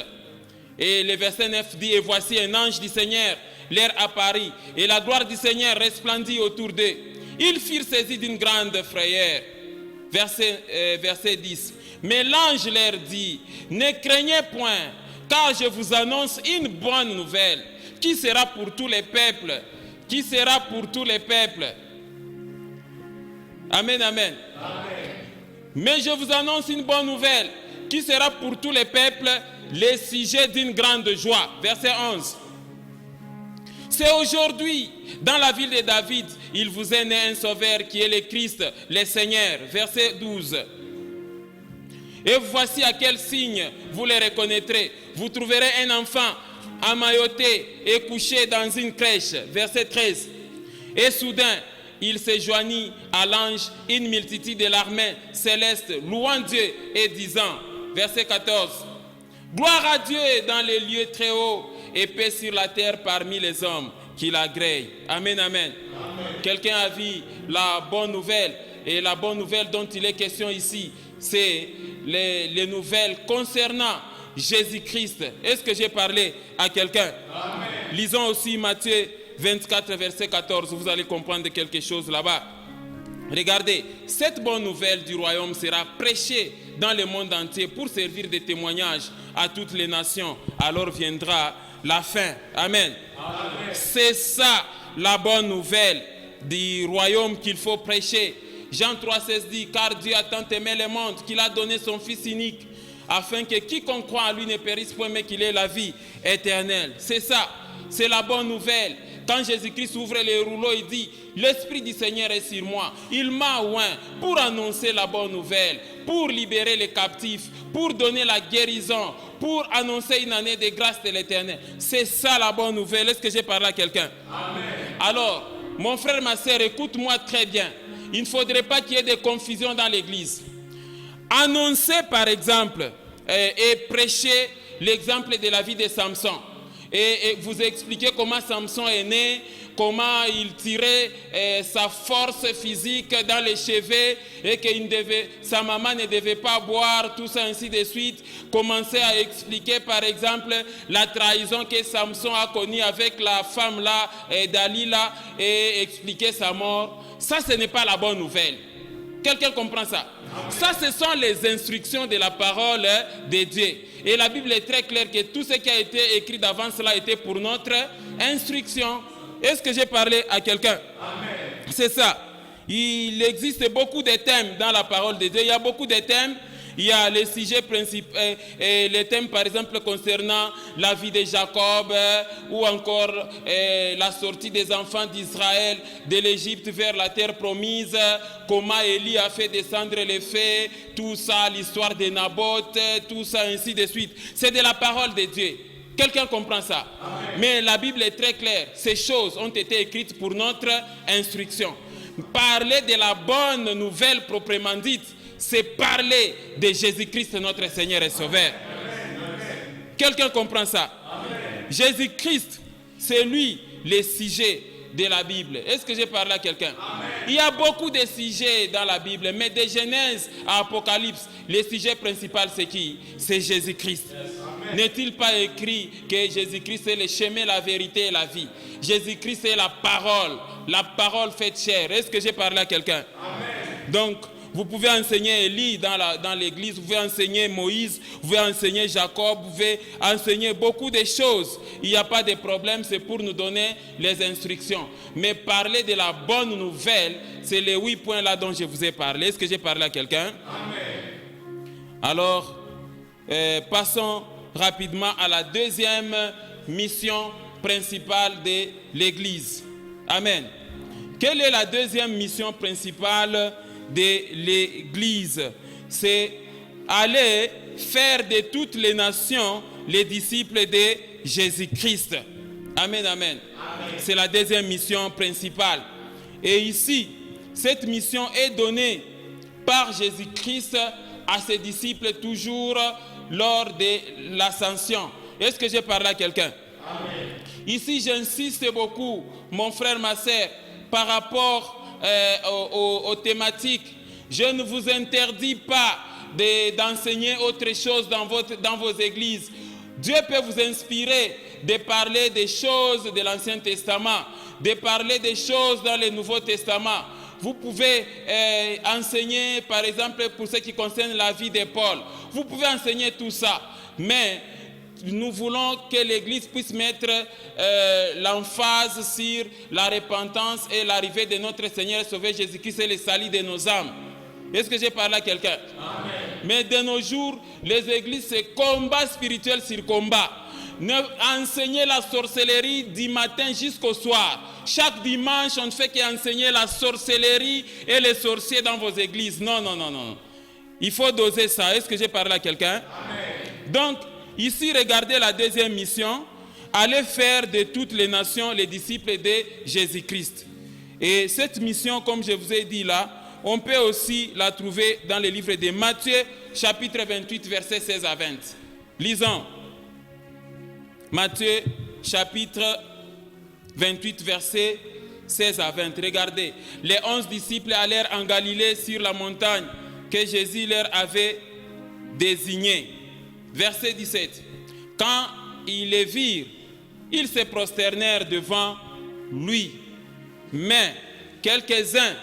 Et le verset 9 dit, et voici un ange du Seigneur leur apparut. Et la gloire du Seigneur resplendit autour d'eux. Ils furent saisis d'une grande frayeur. Verset 10. Mais l'ange leur dit, ne craignez point, car je vous annonce une bonne nouvelle, qui sera pour tous les peuples. Qui sera pour tous les peuples. Amen, amen. Amen. Mais je vous annonce une bonne nouvelle, qui sera pour tous les peuples le sujet d'une grande joie. Verset 11. C'est aujourd'hui, dans la ville de David, il vous est né un sauveur qui est le Christ, le Seigneur. Verset 12. Et voici à quel signe vous le reconnaîtrez. Vous trouverez un enfant emmailloté et couché dans une crèche. Verset 13. Et soudain, il se joignit à l'ange une multitude de l'armée céleste, louant Dieu et disant, verset 14, gloire à Dieu dans les lieux très hauts et paix sur la terre parmi les hommes qui l'agréent. Amen, amen. Amen. Quelqu'un a vu la bonne nouvelle, et la bonne nouvelle dont il est question ici, c'est les nouvelles concernant Jésus-Christ. Est-ce que j'ai parlé à quelqu'un? Amen. Lisons aussi Matthieu 24, verset 14. Vous allez comprendre quelque chose là-bas. Regardez, cette bonne nouvelle du royaume sera prêchée dans le monde entier pour servir de témoignage à toutes les nations. Alors viendra la fin. Amen. Amen. C'est ça la bonne nouvelle du royaume qu'il faut prêcher. Jean 3,16 dit, car Dieu a tant aimé le monde qu'il a donné son Fils unique, afin que quiconque croit en lui ne périsse point, mais qu'il ait la vie éternelle. C'est ça, c'est la bonne nouvelle. Quand Jésus-Christ ouvre les rouleaux, il dit, l'Esprit du Seigneur est sur moi. Il m'a oint pour annoncer la bonne nouvelle, pour libérer les captifs, pour donner la guérison, pour annoncer une année de grâce de l'Éternel. C'est ça la bonne nouvelle. Est-ce que j'ai parlé à quelqu'un? Amen. Alors, mon frère, ma sœur, écoute-moi très bien. Il ne faudrait pas qu'il y ait de confusion dans l'Église. Annoncer, par exemple, et prêcher l'exemple de la vie de Samson. Et vous expliquer comment Samson est né, comment il tirait sa force physique dans les cheveux et que sa maman ne devait pas boire, tout ça ainsi de suite. Commencer à expliquer par exemple la trahison que Samson a connue avec la femme là, Dalila, et expliquer sa mort. Ça, ce n'est pas la bonne nouvelle. Quelqu'un comprend ça? Ça, ce sont les instructions de la parole de Dieu. Et la Bible est très claire que tout ce qui a été écrit d'avance cela était pour notre instruction. Est-ce que j'ai parlé à quelqu'un? C'est ça. Il existe beaucoup de thèmes dans la parole de Dieu. Il y a beaucoup de thèmes. Il y a les sujets principaux, les thèmes par exemple concernant la vie de Jacob ou encore la sortie des enfants d'Israël de l'Égypte vers la terre promise, comment Élie a fait descendre les fées, tout ça, l'histoire de Naboth, tout ça ainsi de suite. C'est de la parole de Dieu. Quelqu'un comprend ça? Amen. Mais la Bible est très claire. Ces choses ont été écrites pour notre instruction. Parler de la bonne nouvelle proprement dite, c'est parler de Jésus-Christ, notre Seigneur et Sauveur. Quelqu'un comprend ça? Jésus-Christ, c'est lui le sujet de la Bible. Est-ce que j'ai parlé à quelqu'un? Il y a beaucoup de sujets dans la Bible, mais de Genèse à Apocalypse, le sujet principal c'est qui? C'est Jésus-Christ. N'est-il pas écrit que Jésus-Christ est le chemin, la vérité et la vie? Jésus-Christ est la parole faite chair. Est-ce que j'ai parlé à quelqu'un? Donc, vous pouvez enseigner Élie dans l'église, vous pouvez enseigner Moïse, vous pouvez enseigner Jacob, vous pouvez enseigner beaucoup de choses. Il n'y a pas de problème, c'est pour nous donner les instructions. Mais parler de la bonne nouvelle, c'est les 8 points là dont je vous ai parlé. Est-ce que j'ai parlé à quelqu'un? Alors, passons rapidement à la deuxième mission principale de l'église. Amen. Quelle est la deuxième mission principale de l'église? C'est aller faire de toutes les nations les disciples de Jésus-Christ. Amen, amen. C'est la deuxième mission principale. Et ici, cette mission est donnée par Jésus-Christ à ses disciples toujours lors de l'ascension. Est-ce que j'ai parlé à quelqu'un? Ici, j'insiste beaucoup, mon frère, ma sœur, par rapport aux thématiques. Je ne vous interdis pas d'enseigner autre chose dans vos églises. Dieu peut vous inspirer de parler des choses de l'Ancien Testament, de parler des choses dans le Nouveau Testament. Vous pouvez enseigner, par exemple, pour ce qui concerne la vie de Paul. Vous pouvez enseigner tout ça. Mais nous voulons que l'Église puisse mettre l'emphase sur la repentance et l'arrivée de notre Seigneur et Sauveur Jésus-Christ et le salut de nos âmes. Est-ce que j'ai parlé à quelqu'un? Mais de nos jours, les églises, c'est combat spirituel sur combat. Enseigner la sorcellerie du matin jusqu'au soir. Chaque dimanche, on ne fait qu'enseigner la sorcellerie et les sorciers dans vos églises. Non, non, non, non. Il faut doser ça. Est-ce que j'ai parlé à quelqu'un? Donc, ici, regardez la deuxième mission. Allez faire de toutes les nations les disciples de Jésus-Christ. Et cette mission, comme je vous ai dit là, on peut aussi la trouver dans le livre de Matthieu, chapitre 28, versets 16 à 20. Lisons. Matthieu, chapitre 28, versets 16 à 20. Regardez. Les 11 disciples allèrent en Galilée sur la montagne que Jésus leur avait désignée. Verset 17. Quand ils les virent, ils se prosternèrent devant lui. Mais quelques-uns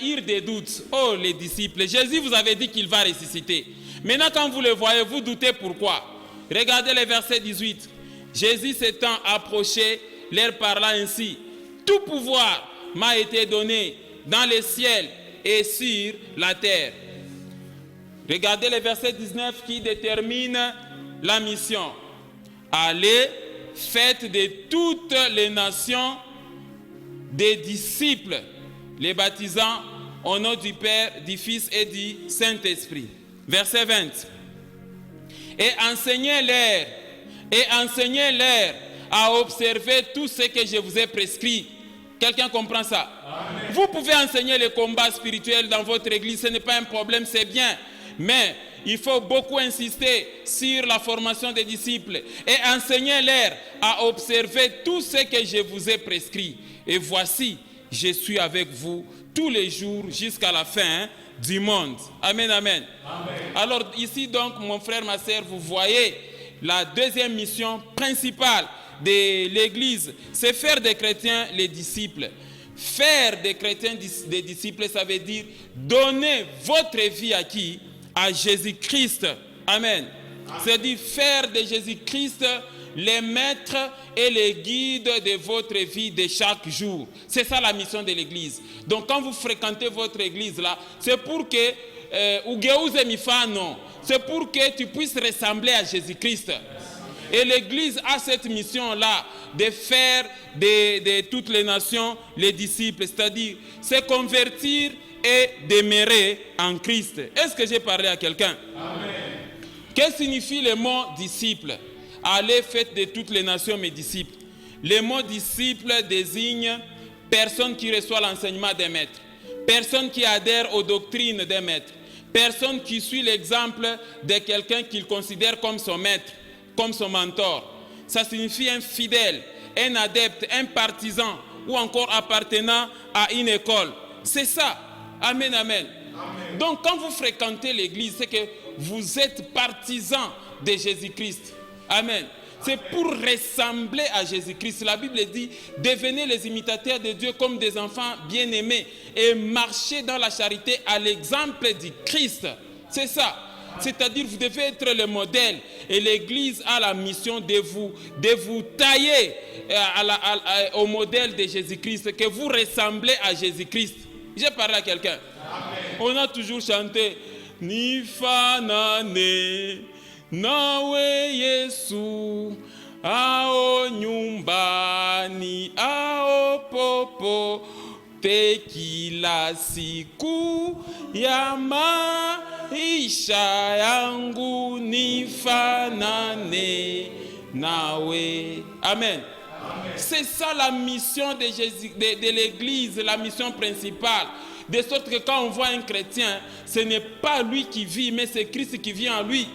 eurent des doutes. Oh, les disciples, Jésus vous avait dit qu'il va ressusciter. Maintenant, quand vous le voyez, vous doutez pourquoi. Regardez le verset 18. Jésus s'étant approché, leur parla ainsi. Tout pouvoir m'a été donné dans le ciel et sur la terre. Regardez le verset 19 qui détermine la mission. Allez, faites de toutes les nations des disciples, les baptisant au nom du Père, du Fils et du Saint-Esprit. Verset 20. Et enseignez-leur à observer tout ce que je vous ai prescrit. Quelqu'un comprend ça? Amen. Vous pouvez enseigner le combat spirituel dans votre église, ce n'est pas un problème, c'est bien. Mais il faut beaucoup insister sur la formation des disciples et enseignez-leur à observer tout ce que je vous ai prescrit. Et voici, je suis avec vous tous les jours jusqu'à la fin du monde. Amen, amen. Amen. Alors ici donc, mon frère, ma sœur, vous voyez la deuxième mission principale de l'Église, c'est faire des chrétiens les disciples. Faire des chrétiens des disciples, ça veut dire donner votre vie à qui? À Jésus-Christ. Amen. C'est-à-dire faire de Jésus-Christ les maîtres et les guides de votre vie de chaque jour. C'est ça la mission de l'Église. Donc quand vous fréquentez votre Église là, c'est pour que c'est pour que tu puisses ressembler à Jésus-Christ. Et l'Église a cette mission-là de faire de toutes les nations les disciples, c'est-à-dire se convertir et demeurer en Christ. Est-ce que j'ai parlé à quelqu'un? Amen. Que signifie le mot disciple? allez, faites de toutes les nations mes disciples. Le mot disciple désigne personne qui reçoit l'enseignement des maîtres, personne qui adhère aux doctrines des maîtres, personne qui suit l'exemple de quelqu'un qu'il considère comme son maître, comme son mentor. Ça signifie un fidèle, un adepte, un partisan ou encore appartenant à une école. C'est ça. Amen, amen. Amen. Donc quand vous fréquentez l'église, c'est que vous êtes partisan de Jésus-Christ. Amen. C'est pour ressembler à Jésus-Christ. La Bible dit, devenez les imitateurs de Dieu comme des enfants bien-aimés et marchez dans la charité à l'exemple du Christ. C'est ça. C'est-à-dire, vous devez être le modèle. Et l'Église a la mission de vous tailler au modèle de Jésus-Christ, que vous ressemblez à Jésus-Christ. J'ai parlé à quelqu'un. On a toujours chanté « Nifanane nawe Yesu ao nyumbani ao popo te kila siku ya maisha yangu nifanane nawe. » Amen. C'est ça la mission de l'Église, la mission principale. De sorte que quand on voit un chrétien, ce n'est pas lui qui vit, mais c'est Christ qui vit en lui.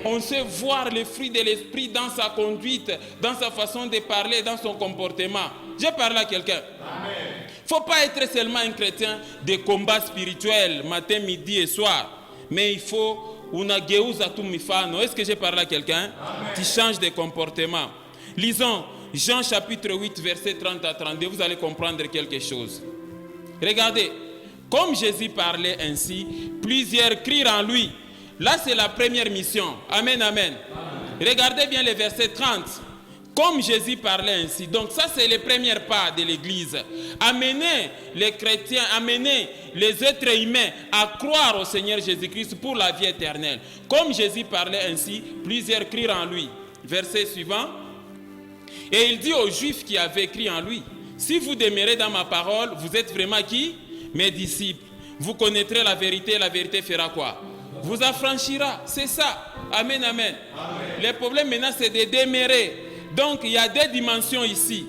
On sait voir les fruits de l'esprit dans sa conduite, dans sa façon de parler, dans son comportement. J'ai parlé à quelqu'un. Il ne faut pas être seulement un chrétien de combat spirituel, matin, midi et soir. Mais il faut unageuza tu mifano. Est-ce que j'ai parlé à quelqu'un? Tu changes de comportement. Lisons Jean chapitre 8, verset 30 à 32. Vous allez comprendre quelque chose. Regardez. Comme Jésus parlait ainsi, plusieurs crient en lui. Là, c'est la première mission. Amen, amen. Regardez bien le verset 30. Comme Jésus parlait ainsi. Donc ça, c'est les premiers pas de l'Église. Amener les chrétiens, amener les êtres humains à croire au Seigneur Jésus-Christ pour la vie éternelle. Comme Jésus parlait ainsi, plusieurs crient en lui. Verset suivant. Et il dit aux Juifs qui avaient crié en lui, si vous demeurez dans ma parole, vous êtes vraiment qui? Mes disciples. Vous connaîtrez la vérité fera quoi? Vous affranchira. C'est ça. Amen, amen. Le problème maintenant, c'est de demeurer. Donc, il y a deux dimensions ici.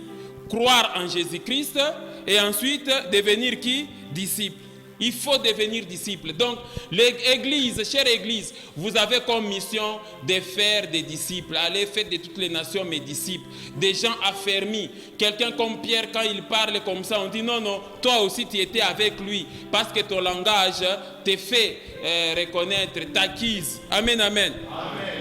Croire en Jésus-Christ et ensuite devenir qui? Disciple. Il faut devenir disciple. Donc, l'Église, chère Église, vous avez comme mission de faire des disciples. Allez, faites de toutes les nations mes disciples. Des gens affermis. Quelqu'un comme Pierre, quand il parle comme ça, on dit non, non, toi aussi tu étais avec lui. Parce que ton langage te fait reconnaître, t'acquise. Amen, amen.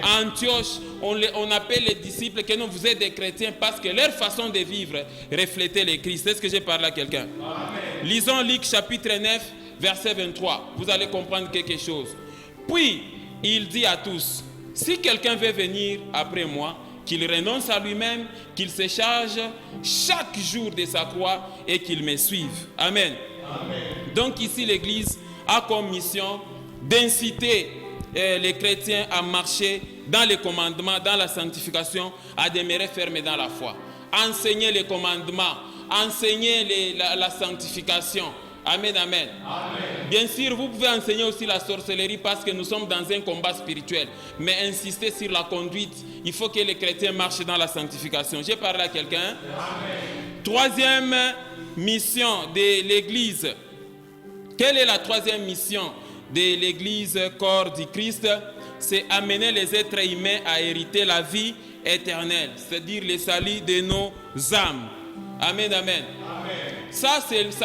Amen. Antioche, on appelle les disciples que non, vous êtes des chrétiens parce que leur façon de vivre reflétait le Christ. Est-ce que j'ai parlé à quelqu'un? Lisons Luc chapitre 9. Verset 23, vous allez comprendre quelque chose. Puis, il dit à tous, si quelqu'un veut venir après moi, qu'il renonce à lui-même, qu'il se charge chaque jour de sa croix et qu'il me suive. Amen. Amen. Donc ici, l'Église a comme mission d'inciter les chrétiens à marcher dans les commandements, dans la sanctification, à demeurer fermés dans la foi. Enseigner les commandements, enseigner la sanctification. Amen, amen, amen. Bien sûr, vous pouvez enseigner aussi la sorcellerie parce que nous sommes dans un combat spirituel. Mais insister sur la conduite, il faut que les chrétiens marchent dans la sanctification. J'ai parlé à quelqu'un. Troisième mission de l'Église. Quelle est la troisième mission de l'Église, corps du Christ? C'est amener les êtres humains à hériter la vie éternelle, c'est-à-dire le salut de nos âmes. Amen, amen. Ça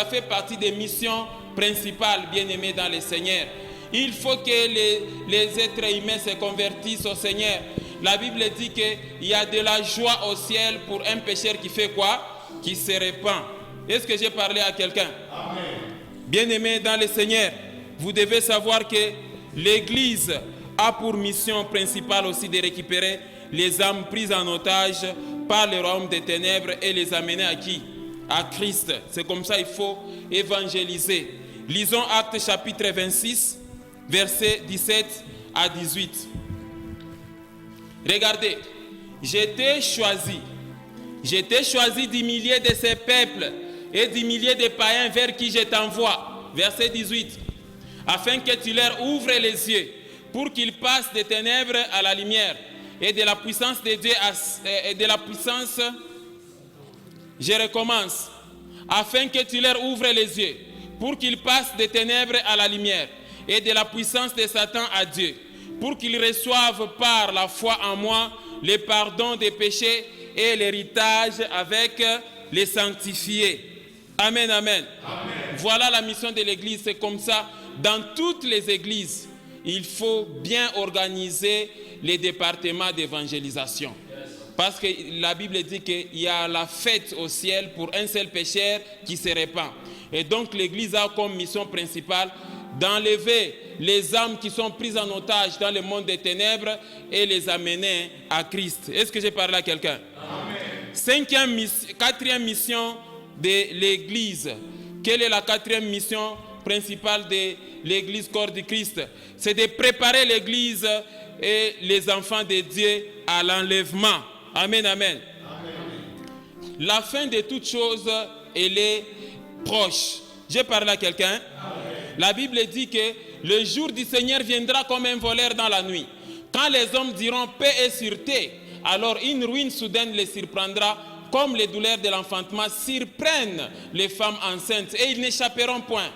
fait partie des missions principales, bien-aimés dans le Seigneur. Il faut que les êtres humains se convertissent au Seigneur. La Bible dit qu'il y a de la joie au ciel pour un pécheur qui fait quoi? Qui se répand. Est-ce que j'ai parlé à quelqu'un? Bien-aimés dans le Seigneur, vous devez savoir que l'Église a pour mission principale aussi de récupérer les âmes prises en otage par le royaume des ténèbres et les amener à qui? À Christ. C'est comme ça qu'il faut évangéliser. Lisons Actes chapitre 26, versets 17 à 18. Regardez, j'étais choisi du milieu de ces peuples et du milieu des païens vers qui je t'envoie. Verset 18. Afin que tu leur ouvres les yeux pour qu'ils passent des ténèbres à la lumière et de la puissance de Dieu, et de la puissance, je recommence, afin que tu leur ouvres les yeux, pour qu'ils passent des ténèbres à la lumière, et de la puissance de Satan à Dieu, pour qu'ils reçoivent par la foi en moi le pardon des péchés et l'héritage avec les sanctifiés. Amen, amen. Amen. Voilà la mission de l'Église. C'est comme ça, dans toutes les églises, il faut bien organiser les départements d'évangélisation. Parce que la Bible dit qu'il y a la fête au ciel pour un seul pécheur qui se répand. Et donc l'Église a comme mission principale d'enlever les âmes qui sont prises en otage dans le monde des ténèbres et les amener à Christ. Est-ce que j'ai parlé à quelqu'un? Quatrième mission de l'Église. Quelle est la quatrième mission principale de l'Église corps du Christ? C'est de préparer l'Église et les enfants de Dieu à l'enlèvement. Amen, amen. Amen. La fin de toutes choses, elle est proche. J'ai parlé à quelqu'un? La Bible dit que le jour du Seigneur viendra comme un voleur dans la nuit. Quand les hommes diront paix et sûreté, alors une ruine soudaine les surprendra, comme les douleurs de l'enfantement surprennent les femmes enceintes, et ils n'échapperont point.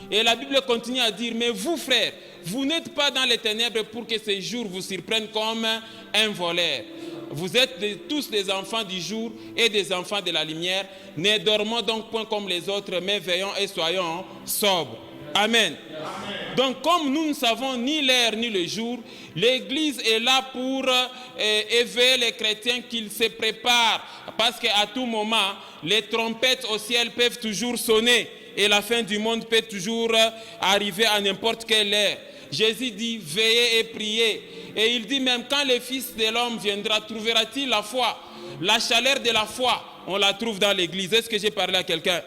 Et la Bible continue à dire, mais vous frères, vous n'êtes pas dans les ténèbres pour que ces jours vous surprennent comme un voleur. Vous êtes tous des enfants du jour et des enfants de la lumière. Ne dormons donc point comme les autres, mais veillons et soyons sobres. Amen. Amen. Donc comme nous ne savons ni l'heure ni le jour, l'Église est là pour éveiller les chrétiens qu'ils se préparent. Parce qu'à tout moment, les trompettes au ciel peuvent toujours sonner. Et la fin du monde peut toujours arriver à n'importe quelle heure. Jésus dit, veillez et priez. Et il dit même, quand le Fils de l'homme viendra, trouvera-t-il la foi? La chaleur de la foi, on la trouve dans l'Église. Est-ce que j'ai parlé à quelqu'un?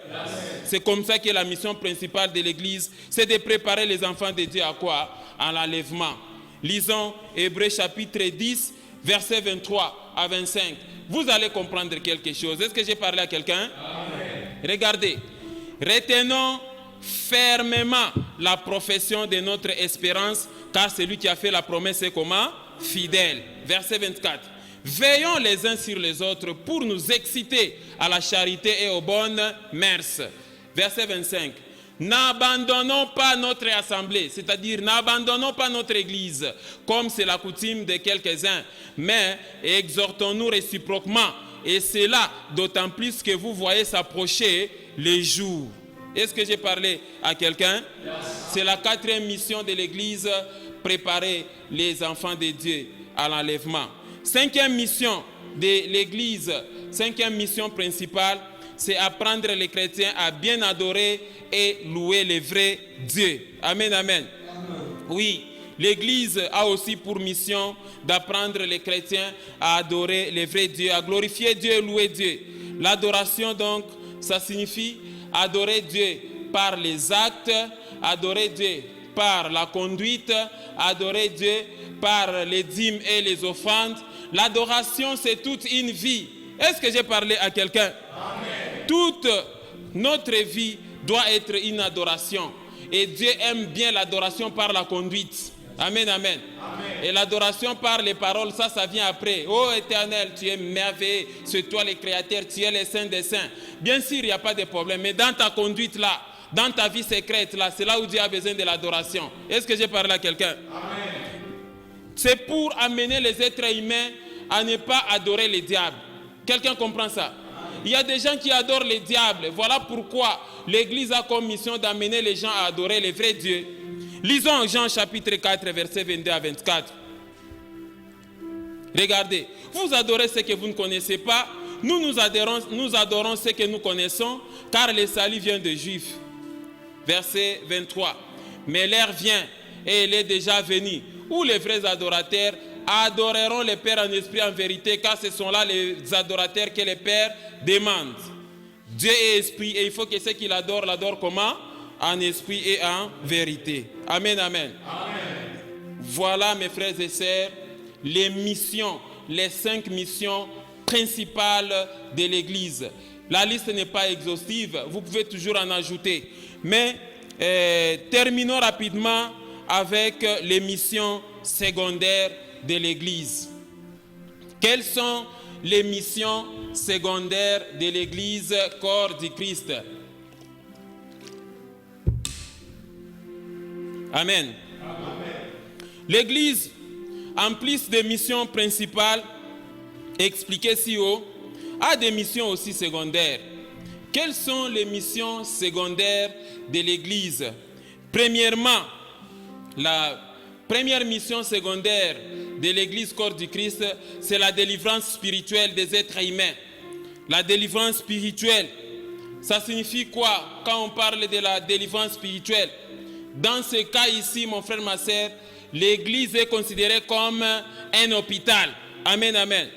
C'est comme ça que la mission principale de l'Église, c'est de préparer les enfants de Dieu à quoi? À l'enlèvement. Lisons Hébreux chapitre 10, versets 23 à 25. Vous allez comprendre quelque chose. Est-ce que j'ai parlé à quelqu'un? Regardez. Retenons fermement la profession de notre espérance, car celui qui a fait la promesse est comment? Fidèle. Verset 24. Veillons les uns sur les autres pour nous exciter à la charité et aux bonnes mœurs. Verset 25. N'abandonnons pas notre assemblée, c'est-à-dire n'abandonnons pas notre église, comme c'est la coutume de quelques-uns, mais exhortons-nous réciproquement, et cela d'autant plus que vous voyez s'approcher les jours. Est-ce que j'ai parlé à quelqu'un? C'est la quatrième mission de l'Église, préparer les enfants de Dieu à l'enlèvement. Cinquième mission de l'Église, cinquième mission principale, c'est apprendre les chrétiens à bien adorer et louer le vrai Dieu. Amen, amen. Oui, l'Église a aussi pour mission d'apprendre les chrétiens à adorer le vrai Dieu, à glorifier Dieu et louer Dieu. L'adoration donc, ça signifie adorer Dieu par les actes, adorer Dieu par la conduite, adorer Dieu par les dîmes et les offrandes. L'adoration, c'est toute une vie. Est-ce que j'ai parlé à quelqu'un? Toute notre vie doit être une adoration. Et Dieu aime bien l'adoration par la conduite. Amen, amen. Amen. Et l'adoration par les paroles, ça vient après. Oh Éternel, tu es merveilleux, c'est toi le Créateur, tu es le Saint des Saints. Bien sûr, il n'y a pas de problème, mais dans ta conduite là, dans ta vie secrète là, c'est là où Dieu a besoin de l'adoration. Est-ce que j'ai parlé à quelqu'un? C'est pour amener les êtres humains à ne pas adorer les diables. Quelqu'un comprend ça? Il y a des gens qui adorent les diables. Voilà pourquoi l'Église a comme mission d'amener les gens à adorer le vrai Dieu. Lisons Jean chapitre 4, versets 22 à 24. Regardez, vous adorez ce que vous ne connaissez pas. Nous adorons ce que nous connaissons, car le salut vient des Juifs. Verset 23. Mais l'heure vient, et elle est déjà venue, où les vrais adorateurs adoreront le Père en esprit et en vérité, car ce sont là les adorateurs que le Père demande. Dieu est esprit, et il faut que ceux qui l'adorent comment? En esprit et en vérité. Amen, amen. Amen. Voilà, mes frères et sœurs, les missions, les 5 missions principales de l'Église. La liste n'est pas exhaustive, vous pouvez toujours en ajouter. Mais terminons rapidement avec les missions secondaires de l'Église. Quelles sont les missions secondaires de l'Église corps du Christ? Amen. L'Église, en plus des missions principales expliquées si haut, a des missions aussi secondaires. Quelles sont les missions secondaires de l'Église? Premièrement, la première mission secondaire de l'Église corps du Christ, c'est la délivrance spirituelle des êtres humains. La délivrance spirituelle, ça signifie quoi quand on parle de la délivrance spirituelle? Dans ce cas ici, mon frère, ma sœur, l'Église est considérée comme un hôpital. Amen, amen.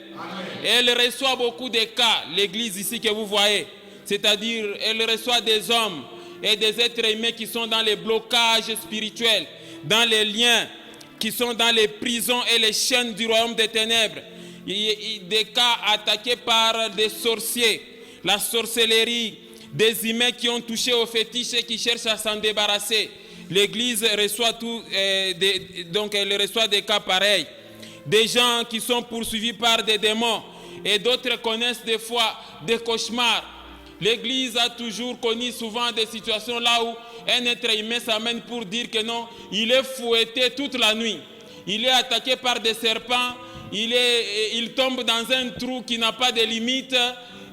Elle reçoit beaucoup de cas, l'Église ici que vous voyez. C'est-à-dire, elle reçoit des hommes et des êtres humains qui sont dans les blocages spirituels, dans les liens, qui sont dans les prisons et les chaînes du royaume des ténèbres. Des cas attaqués par des sorciers, la sorcellerie, des humains qui ont touché aux fétiches et qui cherchent à s'en débarrasser. L'Église reçoit donc elle reçoit des cas pareils. Des gens qui sont poursuivis par des démons et d'autres connaissent des fois des cauchemars. L'Église a toujours connu souvent des situations là où un être humain s'amène pour dire que non, il est fouetté toute la nuit. Il est attaqué par des serpents, il tombe dans un trou qui n'a pas de limite,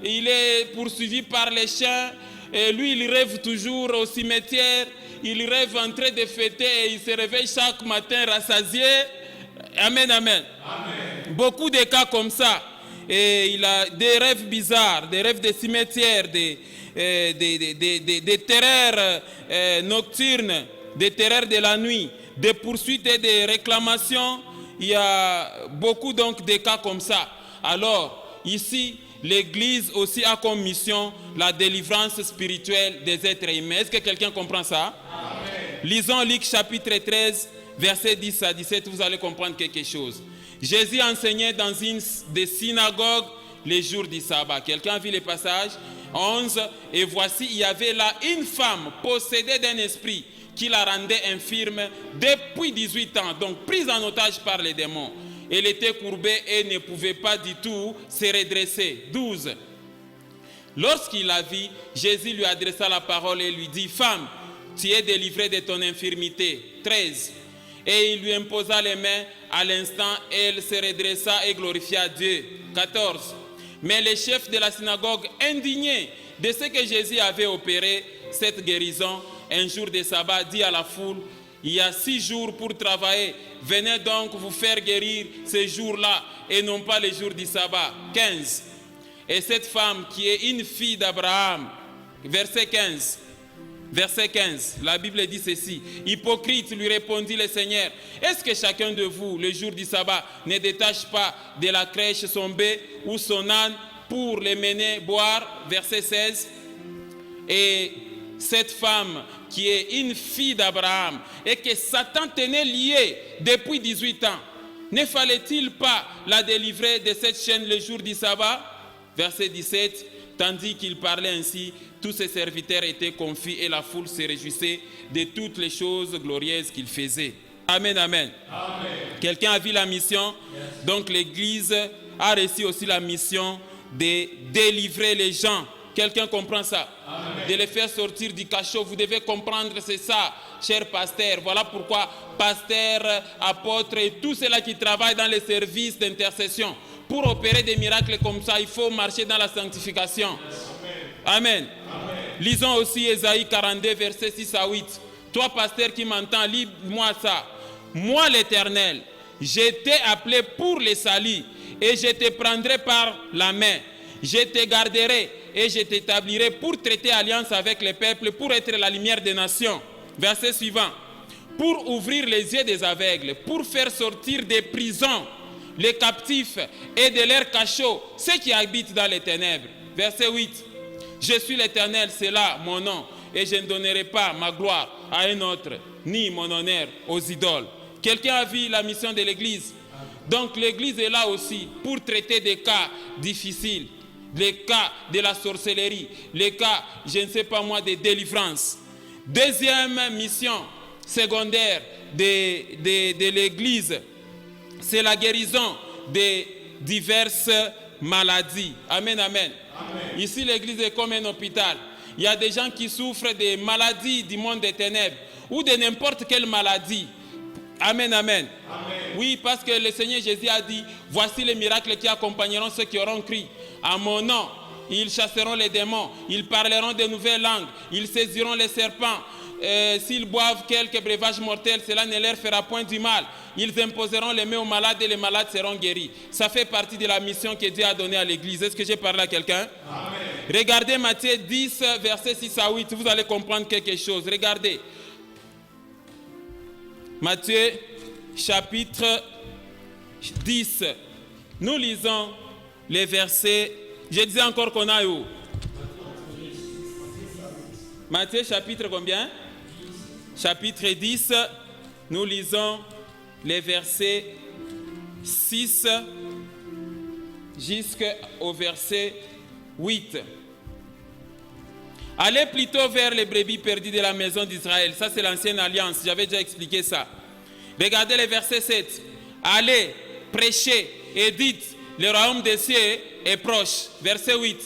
il est poursuivi par les chiens, et lui il rêve toujours au cimetière, il rêve en train de fêter et il se réveille chaque matin rassasié. Amen, amen. Amen. Beaucoup de cas comme ça. Et il a des rêves bizarres, des rêves de cimetières, des terreurs nocturnes, des terreurs de la nuit, des poursuites et des réclamations. Il y a beaucoup donc de cas comme ça. Alors, ici, l'Église aussi a comme mission la délivrance spirituelle des êtres humains. Est-ce que quelqu'un comprend ça? Amen. Lisons Luc chapitre 13, versets 10 à 17, vous allez comprendre quelque chose. Jésus enseignait dans une des synagogues les jours du sabbat. Quelqu'un a vu le passage 11. Et voici, il y avait là une femme possédée d'un esprit qui la rendait infirme depuis 18 ans, donc prise en otage par les démons. Elle était courbée et ne pouvait pas du tout se redresser. 12. Lorsqu'il la vit, Jésus lui adressa la parole et lui dit, « Femme, tu es délivrée de ton infirmité. » 13. Et il lui imposa les mains. À l'instant, elle se redressa et glorifia Dieu. 14. Mais les chefs de la synagogue, indignés de ce que Jésus avait opéré, cette guérison, un jour de sabbat, dit à la foule, il y a 6 jours pour travailler. Venez donc vous faire guérir ces jours-là et non pas les jours du sabbat. 15. Et cette femme qui est une fille d'Abraham, verset 15. Verset 15, la Bible dit ceci. Hypocrite, lui répondit le Seigneur, est-ce que chacun de vous, le jour du sabbat, ne détache pas de la crèche son bœuf ou son âne pour les mener boire? Verset 16. Et cette femme qui est une fille d'Abraham et que Satan tenait liée depuis 18 ans, ne fallait-il pas la délivrer de cette chaîne le jour du sabbat? Verset 17. Tandis qu'il parlait ainsi, tous ses serviteurs étaient confus et la foule se réjouissait de toutes les choses glorieuses qu'il faisait. Amen, amen. Amen. Quelqu'un a vu la mission? Yes. Donc l'Église a reçu aussi la mission de délivrer les gens. Quelqu'un comprend ça? Amen. De les faire sortir du cachot. Vous devez comprendre, c'est ça, cher pasteur. Voilà pourquoi pasteur, apôtre et tous ceux-là qui travaillent dans les services d'intercession, pour opérer des miracles comme ça, il faut marcher dans la sanctification. Amen. Amen. Lisons aussi Ésaïe 42, versets 6 à 8. Toi, pasteur qui m'entends, lis-moi ça. Moi, l'Éternel, je t'ai appelé pour les salis et je te prendrai par la main. Je te garderai et je t'établirai pour traiter alliance avec les peuples, pour être la lumière des nations. Verset suivant. Pour ouvrir les yeux des aveugles, pour faire sortir des prisons les captifs et de leurs cachots, ceux qui habitent dans les ténèbres. Verset 8. Je suis l'Éternel, c'est là mon nom, et je ne donnerai pas ma gloire à un autre, ni mon honneur aux idoles. Quelqu'un a vu la mission de l'Église? Donc l'Église est là aussi pour traiter des cas difficiles, les cas de la sorcellerie, les cas, je ne sais pas moi, de délivrance. Deuxième mission secondaire de l'Église, c'est la guérison des diverses maladies. Amen, amen. Amen. Ici, l'église est comme un hôpital. Il y a des gens qui souffrent des maladies du monde des ténèbres ou de n'importe quelle maladie. Amen, amen, amen. Oui, parce que le Seigneur Jésus a dit, voici les miracles qui accompagneront ceux qui auront cru à mon nom. Ils chasseront les démons, ils parleront de nouvelles langues, ils saisiront les serpents. S'ils boivent quelques breuvages mortels, cela ne leur fera point du mal. Ils imposeront les mains aux malades et les malades seront guéris. Ça fait partie de la mission que Dieu a donnée à l'église. Est-ce que j'ai parlé à quelqu'un? Regardez Matthieu 10, versets 6 à 8, vous allez comprendre quelque chose. Regardez. Matthieu, chapitre 10. Nous lisons les versets. Je disais encore qu'on a où? Matthieu, chapitre combien? Chapitre 10. Nous lisons les versets 6 jusqu'au verset 8. Allez plutôt vers les brebis perdues de la maison d'Israël. Ça, c'est l'ancienne alliance. J'avais déjà expliqué ça. Regardez le verset 7. Allez, prêchez et dites, le royaume des cieux est proche. Verset 8.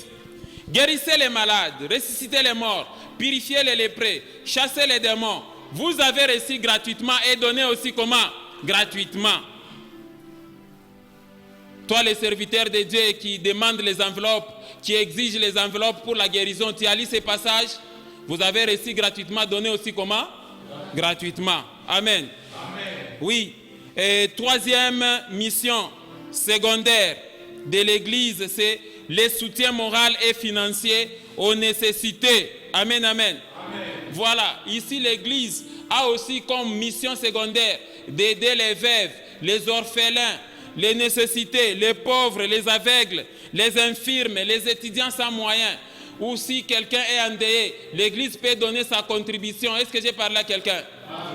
Guérissez les malades, ressuscitez les morts, purifiez les lépreux, chassez les démons. Vous avez reçu gratuitement et donné aussi comment? Gratuitement. Toi, les serviteurs de Dieu qui demandent les enveloppes, qui exigent les enveloppes pour la guérison, tu as lu ces passages? Vous avez reçu gratuitement, donné aussi comment? Gratuitement. Amen. Amen. Oui. Et troisième mission secondaire de l'Église, c'est le soutien moral et financier aux nécessités. Amen, amen. Amen. Voilà, ici l'Église a aussi comme mission secondaire d'aider les veuves, les orphelins, les nécessités, les pauvres, les aveugles, les infirmes, les étudiants sans moyens. Ou si quelqu'un est endeuillé, l'Église peut donner sa contribution. Est-ce que j'ai parlé à quelqu'un?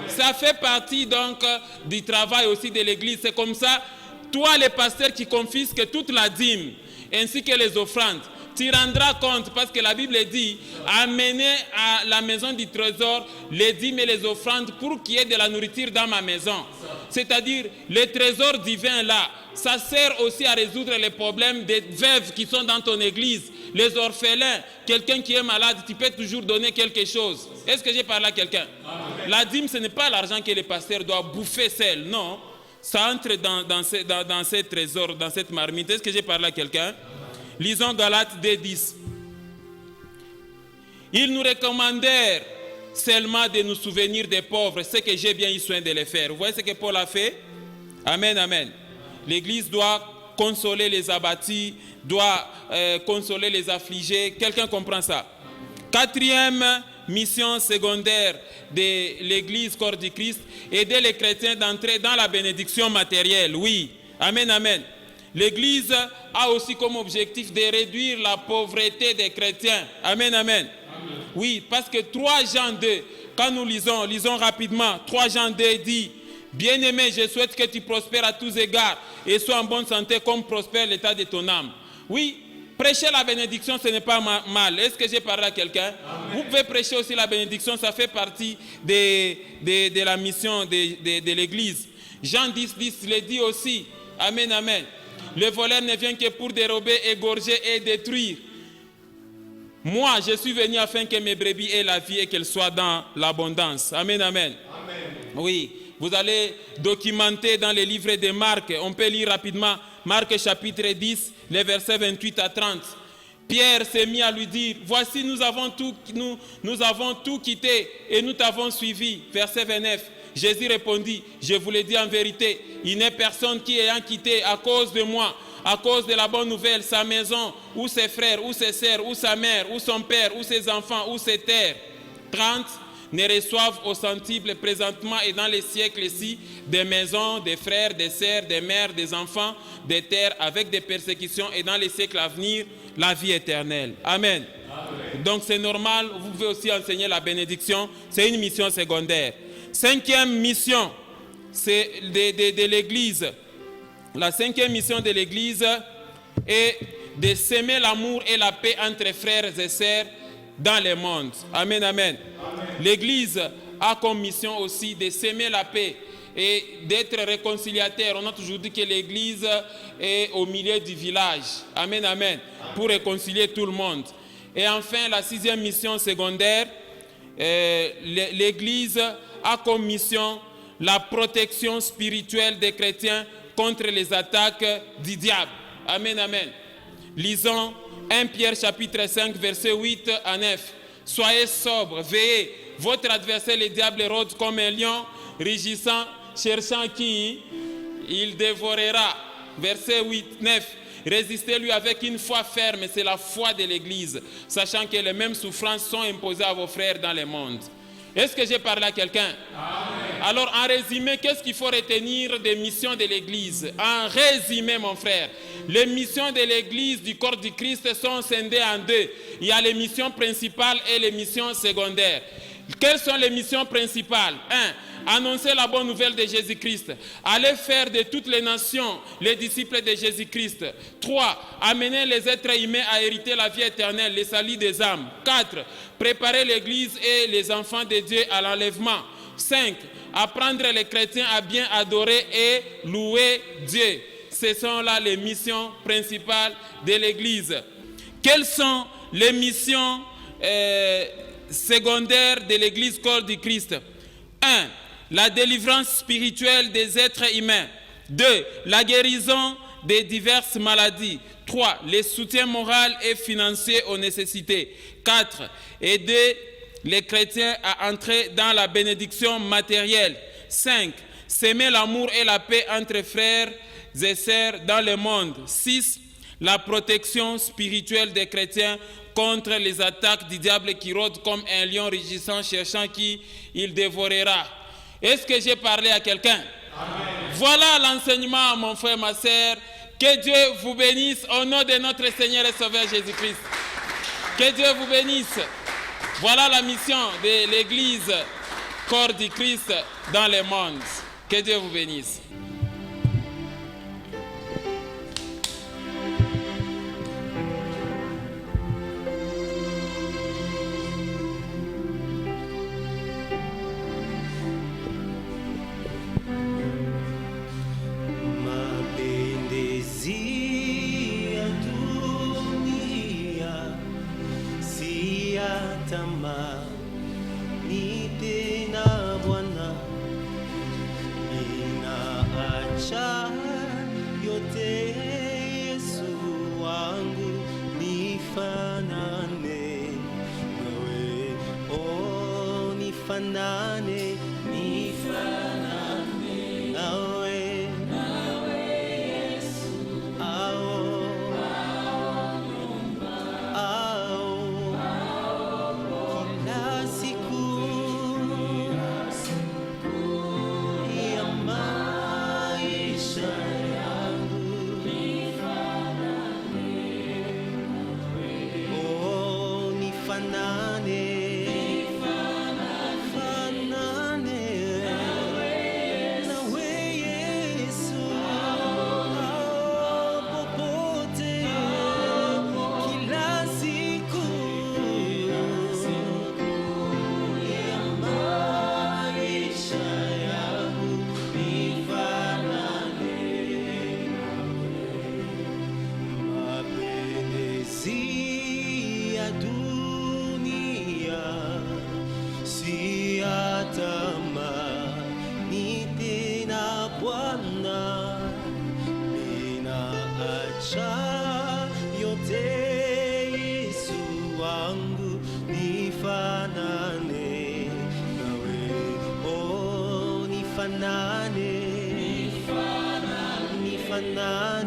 Ça fait partie donc du travail aussi de l'Église. C'est comme ça, toi les pasteurs qui confisquent toute la dîme, ainsi que les offrandes, tu rendras compte, parce que la Bible dit, amenez à la maison du trésor les dîmes et les offrandes pour qu'il y ait de la nourriture dans ma maison. C'est-à-dire, le trésor divin là, ça sert aussi à résoudre les problèmes des veuves qui sont dans ton église, les orphelins, quelqu'un qui est malade, tu peux toujours donner quelque chose. Est-ce que j'ai parlé à quelqu'un? La dîme, ce n'est pas l'argent que le pasteur doit bouffer seul, non. Ça entre dans ces trésors, dans cette marmite. Est-ce que j'ai parlé à quelqu'un? Lisons Galates 2:10. Ils nous recommandèrent seulement de nous souvenir des pauvres, ce que j'ai bien eu soin de les faire. Vous voyez ce que Paul a fait? Amen, amen. L'Église doit consoler les abattus, doit consoler les affligés. Quelqu'un comprend ça? Quatrième mission secondaire de l'Église corps du Christ, aider les chrétiens d'entrer dans la bénédiction matérielle. Oui, amen, amen. L'Église a aussi comme objectif de réduire la pauvreté des chrétiens. Amen, amen. Amen. Oui, parce que 3 Jean 2, quand nous lisons rapidement, 3 Jean 2 dit, bien-aimé, je souhaite que tu prospères à tous égards et sois en bonne santé comme prospère l'état de ton âme. Oui, prêcher la bénédiction, ce n'est pas mal. Est-ce que j'ai parlé à quelqu'un? Vous pouvez prêcher aussi la bénédiction, ça fait partie de la mission de l'Église. Jean 10:10 le dit aussi. Amen, amen. Le voleur ne vient que pour dérober, égorger et détruire. Moi, je suis venu afin que mes brebis aient la vie et qu'elles soient dans l'abondance. Amen, amen. Amen. Oui, vous allez documenter dans les livres de Marc. On peut lire rapidement Marc chapitre 10, les versets 28 à 30. Pierre s'est mis à lui dire, voici nous avons tout quitté et nous t'avons suivi. Verset 29. Jésus répondit, je vous le dis en vérité, il n'est personne qui ayant quitté à cause de moi, à cause de la bonne nouvelle, sa maison, ou ses frères, ou ses sœurs, ou sa mère, ou son père, ou ses enfants, ou ses terres. 30 ne reçoivent au centuple présentement et dans les siècles-ci des maisons, des frères, des sœurs, des mères, des enfants, des terres avec des persécutions et dans les siècles à venir, la vie éternelle. Amen. Amen. Donc c'est normal, vous pouvez aussi enseigner la bénédiction, c'est une mission secondaire. 5e mission de l'Église. La 5e mission de l'Église est de s'aimer l'amour et la paix entre frères et sœurs dans le monde. Amen, amen. L'Église a comme mission aussi de s'aimer la paix. et d'être réconciliateur. On a toujours dit que l'Église est au milieu du village. Amen, amen. Pour réconcilier tout le monde. Et enfin, la 6e mission secondaire, l'Église a comme mission la protection spirituelle des chrétiens contre les attaques du diable. Amen, amen. Lisons 1 Pierre chapitre 5, versets 8 à 9. Soyez sobres, veillez. Votre adversaire, le diable, rôde comme un lion, rugissant, cherchant qui il dévorera. Verset 8, 9. Résistez-lui avec une foi ferme, c'est la foi de l'Église, sachant que les mêmes souffrances sont imposées à vos frères dans le monde. Est-ce que j'ai parlé à quelqu'un? Alors, en résumé, qu'est-ce qu'il faut retenir des missions de l'Église? En résumé, mon frère, les missions de l'Église du corps du Christ sont scindées en deux. Il y a les missions principales et les missions secondaires. Quelles sont les missions principales? 1. Annoncer la bonne nouvelle de Jésus-Christ. Aller faire de toutes les nations les disciples de Jésus-Christ. 3. Amener les êtres humains à hériter la vie éternelle, le salut des âmes. 4. Préparer l'Église et les enfants de Dieu à l'enlèvement. 5. Apprendre les chrétiens à bien adorer et louer Dieu. Ce sont là les missions principales de l'Église. Quelles sont les missions secondaires de l'Église corps du Christ? 1. La délivrance spirituelle des êtres humains. 2. La guérison des diverses maladies. 3. Le soutien moral et financier aux nécessités. 4. Aider les chrétiens à entrer dans la bénédiction matérielle. 5. S'aimer l'amour et la paix entre frères et sœurs dans le monde. 6. La protection spirituelle des chrétiens contre les attaques du diable qui rôde comme un lion rugissant, cherchant qui il dévorera. Est-ce que j'ai parlé à quelqu'un? Voilà l'enseignement, mon frère, ma sœur. Que Dieu vous bénisse au nom de notre Seigneur et Sauveur Jésus-Christ. Que Dieu vous bénisse. Voilà la mission de l'Église, corps du Christ dans le monde. Que Dieu vous bénisse. Nifanane